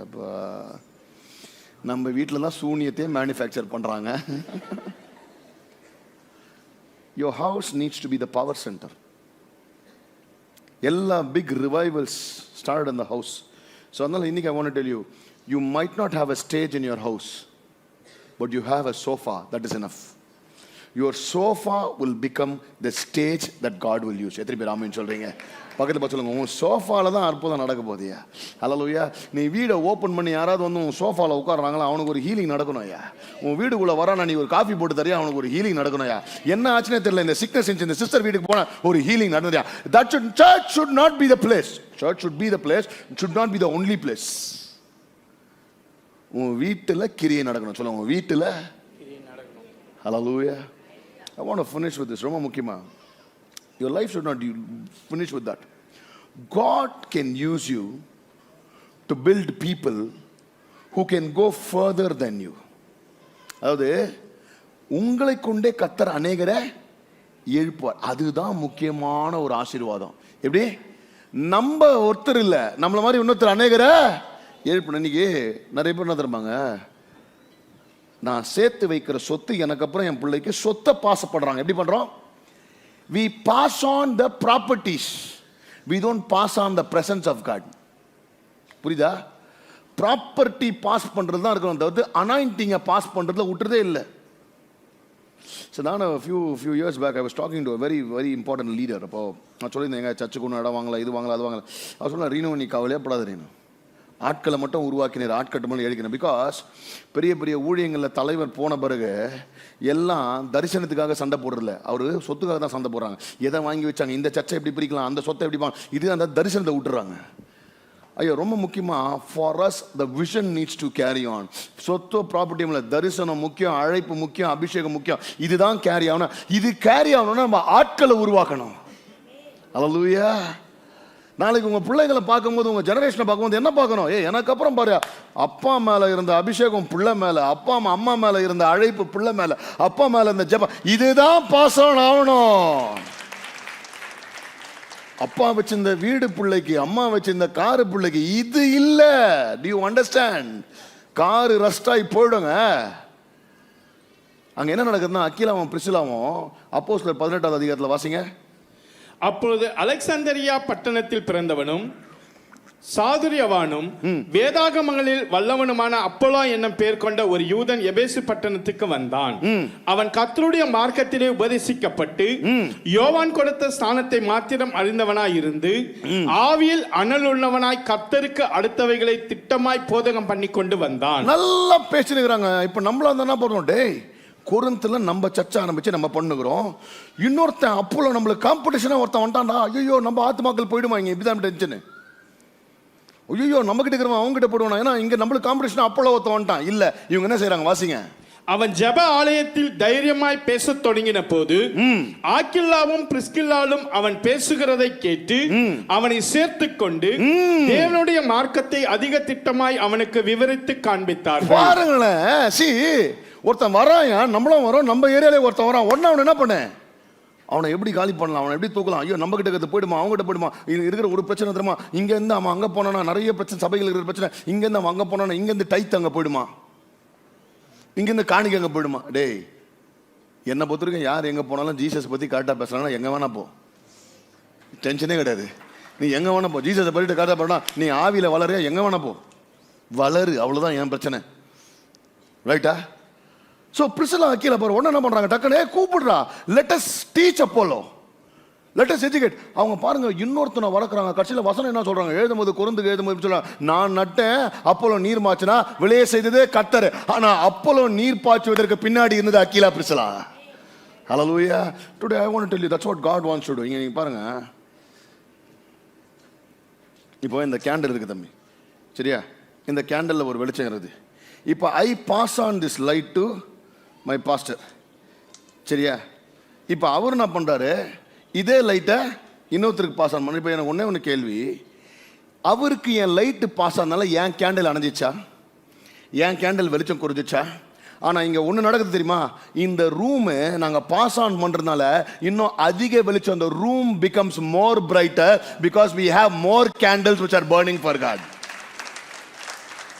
அப்பா, நம்ம வீட்டில் தான் சூனியத்தையே மேனுஃபேக்சர் பண்ணுறாங்க. Your house needs to be the power center. எல்லா big revivals started in the house. So I want to tell you, you might not have a stage in your house, but you have a sofa. That is enough. Your sofa will become the stage that God will use. எத்தனை பேர் ஆமென் சொல்றீங்க? பக்கத்துல பார்த்து சொல்லுங்க, உன் சோஃபால தான் அற்புதம் நடக்க போகுதுயா. ஹல்லேலூயா. நீ வீடை ஓப்பன் பண்ணி யாராவது வந்து உன் சோஃபால உட்கார்றாங்களா, அவனுக்கு ஒரு ஹீலிங் நடக்கணும்யா. உன் வீடுக்குள்ள வரானா நீ ஒரு காஃபி போட்டு தரியா, அவனுக்கு ஒரு ஹீலிங் நடக்கணும்யா. என்ன ஆச்சுனே தெரியல, இந்த சிக்னஸ் இந்த சிஸ்டர் வீட்டுக்கு போனா ஒரு healing நடந்துயா. Church should not be the place. Church should be the place. It should not be the only place. உன் வீட்டுல கிரியை நடக்கணும். சொல்லுங்க, உன் வீட்டுல கிரியை நடக்கணும். ஹல்லேலூயா. I want to finish with this. ரொம்ப முக்கியமா, your life should not finish with that. God can use you to build people who can go further than you. அதாவது உங்களை கொண்டே கர்த்தர் அநேகரை எழுப்புவார். அதுதான் முக்கியமான ஒரு ஆசீர்வாதம். எப்படி? நம்ம ஒருத்தர் இல்லை, நம்மள மாதிரி இன்னொருத்தர் அநேகரை எழுப்பணும். இன்னைக்கு நிறைய பேர் என்ன தருவாங்க, நான் சேர்த்து வைக்கிற சொத்து எனக்கு அப்புறம் என் பிள்ளைக்கு சொத்தை பாசப்படுறாங்க. எப்படி பண்றோம்? We pass on the properties. We don't pass on the presence of God. புரியுதா? ப்ராப்பர்ட்டி பாஸ் பண்றது தான் இருக்கணும், தவிர்த்து அனாயிண்டிங்கை பாஸ் பண்றதுல விட்டுறதே இல்லை. So நான் few years back I was talking to a very important leader. அப்போ நான் சொல்லியிருந்தேன், சர்ச்சுக்கு ஒன்று இடம் வாங்கலாம், இது வாங்கலாம், அது வாங்கலாம். அவர் சொன்னா, ரீனோ நீ கவலையப்படாத ரீனோ, ஆட்களை மட்டும் உருவாக்கினார், ஆட்கட்டு எழுதிக்கணும். பிகாஸ் பெரிய பெரிய ஊழியங்களில் தலைவர் போன பிறகு எல்லாம் தரிசனத்துக்காக சண்டை போடுறதில்ல, அவர் சொத்துக்காக தான் சண்டை போடுறாங்க. எதை வாங்கி வச்சாங்க, இந்த சர்ச்சை எப்படி பிரிக்கலாம், அந்த சொத்தை எப்படி, இது அந்த தரிசனத்தை விட்டுறாங்க. ஐயோ ரொம்ப முக்கியமாக, for us the vision needs to carry on. சொத்து ப்ராப்பர்ட்டி இல்லை, தரிசனம் முக்கியம், அழைப்பு முக்கியம், அபிஷேகம் முக்கியம். இதுதான் கேரி ஆகணும். இது கேரி ஆகணும்னா நம்ம ஆட்களை உருவாக்கணும். அல்லேலூயா. நாளைக்கு உங்கள் பிள்ளைகளை பார்க்கும்போது, உங்கள் ஜெனரேஷனை பார்க்கும்போது என்ன பார்க்கணும்? எனக்கு அப்புறம் பாரு, அப்பா மேலே இருந்த அபிஷேகம் பிள்ளை மேலே, அம்மா மேலே இருந்த அழைப்பு பிள்ளை மேலே, அப்பா மேலே இருந்த ஜெபம், இதுதான் பாஸ் ஆன் ஆகணும். அப்பா வச்சிருந்த வீடு பிள்ளைக்கு, அம்மா வச்சிருந்த காரு பிள்ளைக்கு இது இல்லை. To you understand? காரு ரஸ்டாகி போயிடுங்க. அங்கே என்ன நடக்குதுன்னா, அக்கிலாவும் பிரிசிலாவும் அப்போஸ்தலர் 18ஆவது அதிகாரத்தில் வாசிங்க. அப்பொழுது அலெக்சாந்திரியா பட்டணத்தில் பிறந்தவனும் சாதுரியவானும் வேதாகமங்களில் வல்லவனுமான அப்போலோ என்னும் பெயர் கொண்ட ஒரு யூதன் எபேசு பட்டணத்துக்கு வந்தான். அவன் கர்த்தருடைய மார்க்கத்திலே உபதேசிக்கப்பட்டு யோவான் கொடுத்த ஸ்தானத்தை மாத்திரம் அறிந்தவனாய் இருந்து ஆவியில் அனல் உள்ளவனாய் கர்த்தருக்கு அடுத்தவைகளை திட்டமாய் போதகம் பண்ணி கொண்டு வந்தான். நல்லா பேசினுக்கிறாங்க. இப்ப நம்மள என்ன பண்ணுவோம்? டேய், கொரிந்தில நம்ம சர்ச்சை ஆரம்பிச்சு நம்ம பண்ணுகிறோம். இன்னொருத்தன் அப்போலோ நம்மளுக்கு காம்படிஷனா ஒருத்தன் வந்துட்டான்டா, ஐயோ நம்ம ஆத்துமாக்கள் போயிடுமா, இங்க இப்படிதான் டென்ஷன். ஐயோ நம்ம கிட்ட இருக்கிறவன் அவங்க கிட்ட போடுவானா, ஏன்னா இங்க நம்மளுக்கு காம்படிஷன் அப்போலோ ஒருத்தன் வந்துட்டான். இல்ல, இவங்க என்ன செய்யறாங்க வாசிங்க. அவன் ஜெப ஆலயத்தில் தைரியமாய் பேசத் தொடங்கின போது ஆக்கில்லாவும் பிரிஸ்கில்லாலும் அவன் பேசுகிறதை கேட்டு அவனை சேர்த்துக் கொண்டு தேவனுடைய மார்க்கத்தை அதிக திட்டமாய் அவனுக்கு விவரித்து காண்பித்தார்கள். பாருங்களேன், ஒருத்தன் வராயா, நம்மளும் வரோம், நம்ம ஏரியாலே ஒருத்தன் வரான். உடனே அவன் என்ன பண்ண, அவனை எப்படி காலி பண்ணலாம், அவனை எப்படி தூக்கலாம். ஐயோ நம்ம கிட்ட போயிடுமா, அவங்க கிட்ட போயிடுமா. இருக்கிற ஒரு பிரச்சனை தெரியுமா, இங்க இருந்து அவன் அங்க போனானா நிறைய பிரச்சனை, சபைகள் இருக்கிற பிரச்சனை. இங்க இருந்து அவன் அங்க போனானா, இங்க இருந்து டைத் அங்க போயிடுமா, இங்க இருந்து காணிக்க அங்க போயிடுமா. டேய், என்ன பொறுத்த வரைக்கும் யார் எங்க போனாலும் ஜீசஸ் பத்தி கரெக்டா பேசலாம், எங்க வேணா போ, டென்ஷனே கிடையாது. நீ எங்க வேணா போ, ஜீசஸை பத்தி கரெக்டா போனா, நீ ஆவியில வளர எங்க வேணா போ, வளரு, அவ்வளவுதான் என் பிரச்சனை. ரைட்டா? ஸோ பிரிசிலா அக்கிலா பாரு உடனே என்ன பண்றாங்க, டக்குனே கூப்பிடுறா, let us teach Apollo, let us educate. அவங்க பாருங்க இன்னொருத்தனை வளர்க்குறாங்க. கட்சியில் வசனம் என்ன சொல்றாங்க, எழுதும்போது குறந்துக்கு எழுதும்போது சொல்றாங்க, நான் நட்டேன் அப்போலோ நீர் பாய்ச்சினா விளைய செய்ததே கர்த்தர். ஆனா அப்போலோ நீர் பாய்ச்சுவதற்கு பின்னாடி இருந்தது Aquila Priscilla. Hallelujah. Today I want to tell you that's what God wants to do. இங்க நீங்க பாருங்க, இப்போ இந்த கேண்டில் இருக்கு தம்பி, சரியா? இந்த கேண்டலில் ஒரு வெளிச்சம் இருக்குது. இப்போ I pass on this light to my pastor, சரியா? இப்போ அவர் என்ன பண்ணுறாரு, இதே லைட்டை இன்னொருத்தருக்கு பாஸ் ஆன் பண்ண. இப்போ எனக்கு ஒன்று கேள்வி, அவருக்கு என் லைட்டு பாஸ் ஆனால என் கேண்டில் அணைஞ்சிச்சா, என் கேண்டில் வெளிச்சம் குறைஞ்சிச்சா? ஆனால் இங்கே ஒன்று நடக்குது தெரியுமா, இந்த ரூமு நாங்கள் பாஸ் ஆன் பண்ணுறதுனால இன்னும் அதிக வெளிச்சம், அந்த room becomes more brighter because we have more candles which are burning for God.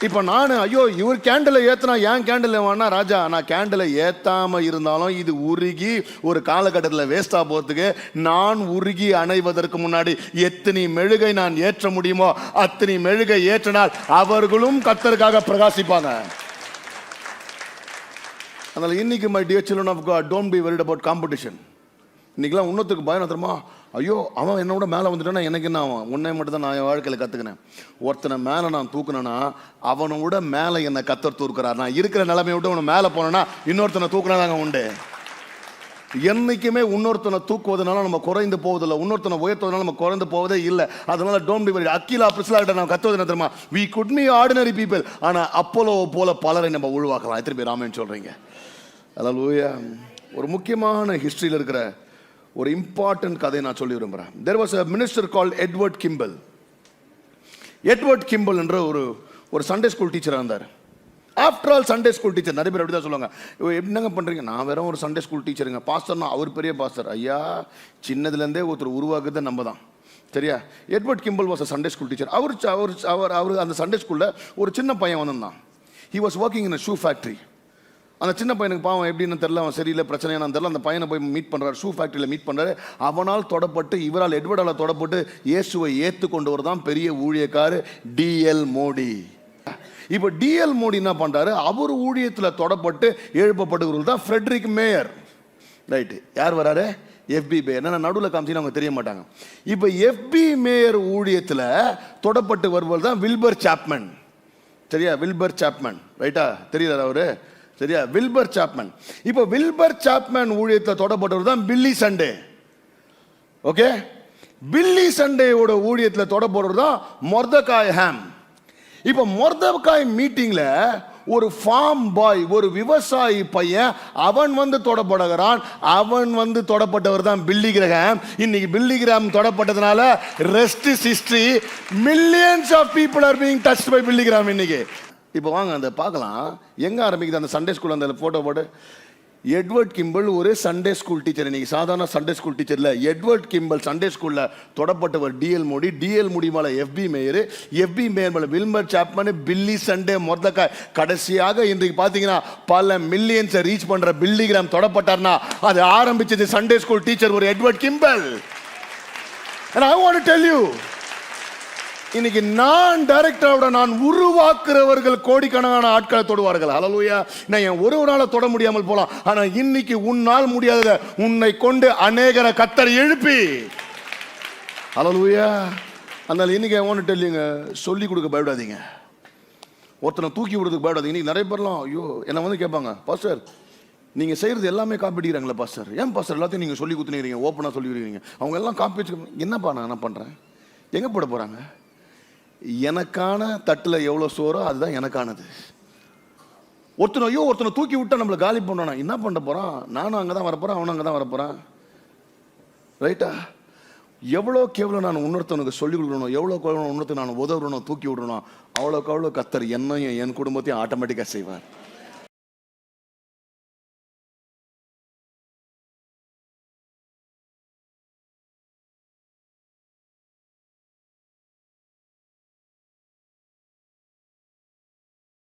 இப்போ நான் ஐயோ இவர் கேண்டிலை ஏற்றினா என் கேண்டில் வேணா ராஜா, நான் கேண்டிலை ஏற்றாமல் இருந்தாலும் இது உருகி ஒரு காலகட்டத்தில் வேஸ்டாக போகிறதுக்கு, நான் உருகி அணைவதற்கு முன்னாடி எத்தனை மெழுகை நான் ஏற்ற முடியுமோ அத்தனை மெழுகை ஏற்றினால் அவர்களும் கர்த்தருக்காக பிரகாசிப்பாங்க. அதனால இன்னைக்கு my dear children of God, don't be worried about competition. இன்னைக்கெல்லாம் இன்னொருத்துக்கு பயம் தெரியுமா, ஐயோ அவன் என்னோட மேலே வந்துட்டானா எனக்கு என்ன ஆகும், உன்னை மட்டும் தான் நான் என் வாழ்க்கையில் கற்றுக்கினேன். ஒருத்தனை மேலே நான் தூக்குனேன்னா அவனை விட மேலே என்னை கத்தர் தூக்குறார். நான் இருக்கிற நிலைமையை விட்டு அவனை மேலே போனேன்னா இன்னொருத்தனை தூக்குனாதாங்க உண்டு. என்னைக்குமே இன்னொருத்தனை தூக்குவதனால நம்ம குறைந்து போவதில்லை, இன்னொருத்தனை உயர்த்துவதனால நம்ம குறைந்து போவதே இல்லை. அதனால don't be worried. Akila Priscilla கிட்ட நான் கத்துவது என்ன தெரியுமா, we could be ordinary people, ஆனால் அப்போலோ போல பலரை நம்ம உருவாக்கலாம். எத்தனை பேர் ஆமென் சொல்றீங்க? ஹல்லேலூயா. ஒரு முக்கியமான ஹிஸ்டரியில் இருக்கிற ஒரு இம்பார்ட்டன்ட் கதையை நான் சொல்லி விரும்புகிறேன். There was a minister called Edward Kimball. Edward Kimball என்ற ஒரு சண்டே ஸ்கூல் டீச்சராக இருந்தார். After all Sunday school teacher, நிறைய பேர் அப்படி தான் சொல்லுவாங்க, என்னங்க பண்ணுறீங்க, நான் வேற ஒரு சண்டே ஸ்கூல் டீச்சருங்க, பாஸ்டர்னா அவர் பெரிய பாஸ்டர். ஐயா, சின்னதுலேருந்தே ஒருத்தர் உருவாக்குறது நம்ம தான், சரியா? Edward Kimball was a Sunday school teacher. அவர் அந்த சண்டே ஸ்கூலில் ஒரு சின்ன பையன் வந்திருந்தான். He was working in a shoe factory. அந்த சின்ன பையனுக்கு பாவம் எப்படின்னு தெரியல, அவன் சரியில்லை பிரச்சனையான தெரியல, அந்த பையனை போய் மீட் பண்ணுறாரு, ஷூ ஃபேக்ட்ரியில் மீட் பண்ணுறாரு. அவனால் தொடப்பட்டு, இவரால் எட்வர்டால் தொடப்பட்டு இயேசுவை ஏற்றுக்கொண்டவர் தான் பெரிய ஊழியக்காரு டிஎல் மோடி. இப்போ டிஎல் மோடி என்ன பண்ணுறாரு, அவர் ஊழியத்தில் தொடப்பட்டு எழுப்பப்படுகிறவர் தான் ஃப்ரெட்ரிக் மேயர். ரைட்டு, யார் வராரு? FP mayor. என்ன நடுவில் காமிச்சின்னு அவங்க தெரிய மாட்டாங்க. இப்போ எஃப்பி மேயர் ஊழியத்தில் தொடப்பட்டு வருவது தான் வில்பர் சாப்மன், சரியா? வில்பர் சாப்மன், ரைட்டா? தெரியுதா அவரு? சரியா, வில்பர் சாப்மன். இப்போ வில்பர் சாப்மன் ஊழியத்தை தொடப்பட்டவர் தான் பில்லி சண்டே. ஓகே, பில்லி சண்டேயோட ஊழியத்தில் தொடப்பட்டவர் தான் மொர்தெகாய் ஹாம். இப்போ மொர்தெகாய் மீட்டிங்ல ஒரு ஃபார்ம் பாய், ஒரு விவசாயி பையன், அவன் வந்து தொடப்படுகிறான். அவன் வந்து தொடப்பட்டவர் தான் பில்லி கிரஹாம். இன்னைக்கு பில்லி கிரஹாம் தொடப்பட்டதுனால rest is history. Millions of people are being touched by Billy Graham இன்னைக்கு. இப்போ வாங்க அந்த பார்க்கலாம் எங்கே ஆரம்பிக்குது அந்த சண்டே ஸ்கூல். அந்த ஃபோட்டோ போட்டு எட்வர்ட் கிம்பிள் ஒரு சண்டே ஸ்கூல் டீச்சர். இன்னைக்கு சாதாரண சண்டே ஸ்கூல் டீச்சர் இல்லை, எட்வர்ட் கிம்பிள் சண்டே ஸ்கூலில் தொடப்பட்டவர் டிஎல் மோடி. டிஎல் மோடி மேலே எஃப்பி மேயர், எஃப்பி மேயர் மேலே Wilbur Chapman, Billy Sunday, Mordecai. கடைசியாக இன்றைக்கு பார்த்தீங்கன்னா பல மில்லியன்ஸை ரீச் பண்ணுற பில்லி கிராம் தொடப்பட்டார்னா அது ஆரம்பிச்சது சண்டே ஸ்கூல் டீச்சர் ஒரு Edward gimbal. And I want to tell you, இன்னைக்கு நான் டைரக்டரோட நான் உருவாக்குறவர்கள் கோடிக்கணக்கான ஆட்களை தொடுவார்கள். ஹல்லேலூயா. நான் என் ஒரு நாள தொட முடியாமல் போலாம், ஆனா இன்னைக்கு உன்னால் முடியாத உன்னை கொண்டு அநேகரை கர்த்தர் எழுப்பி. ஹல்லேலூயா. அதனால இன்னைக்கு I want to tell you, சொல்லி கொடுக்க பயப்படாதீங்க, ஒருத்தனை தூக்கி விடுறதுக்கு பயப்படாதீங்க. இன்னைக்கு நிறைய பேர்லாம் ஐயோ என்ன வந்து கேட்பாங்க, பாஸ்டர் நீங்க செய்யறது எல்லாமே காப்பி அடிக்கிறாங்களா பாஸ்டர்? ஏன் பாஸ்டர் எல்லாத்தையும் நீங்க சொல்லி கொடுத்துனீங்க, ஓப்பனா சொல்லி விடுறீங்க? அவங்க எல்லாம் காப்பி வச்சு என்னப்பா நான் என்ன பண்றேன், எங்க போட போறாங்க? எனக்கான தட்டில் எவ்வளோ சோறோ அதுதான் எனக்கானது. ஒருத்தனை தூக்கி விட்டா நம்மளை காலி பண்ணோன்னா என்ன பண்ண போகிறான்? நானும் அங்கே தான் வரப்போகிறேன், அவனும் அங்கே தான் வரப்போகிறான், ரைட்டா? எவ்வளோக்கு எவ்வளோ நான் இன்னொருத்தவனுக்கு சொல்லிக் கொடுக்கணும், எவ்வளோக்கு எவ்வளோ இன்னொருத்தர் நான் உதவுறணும், தூக்கி விடணும், அவ்வளோக்கு அவ்வளோ கர்த்தர் என்னையும் என் குடும்பத்தையும் ஆட்டோமேட்டிக்காக செய்வார்.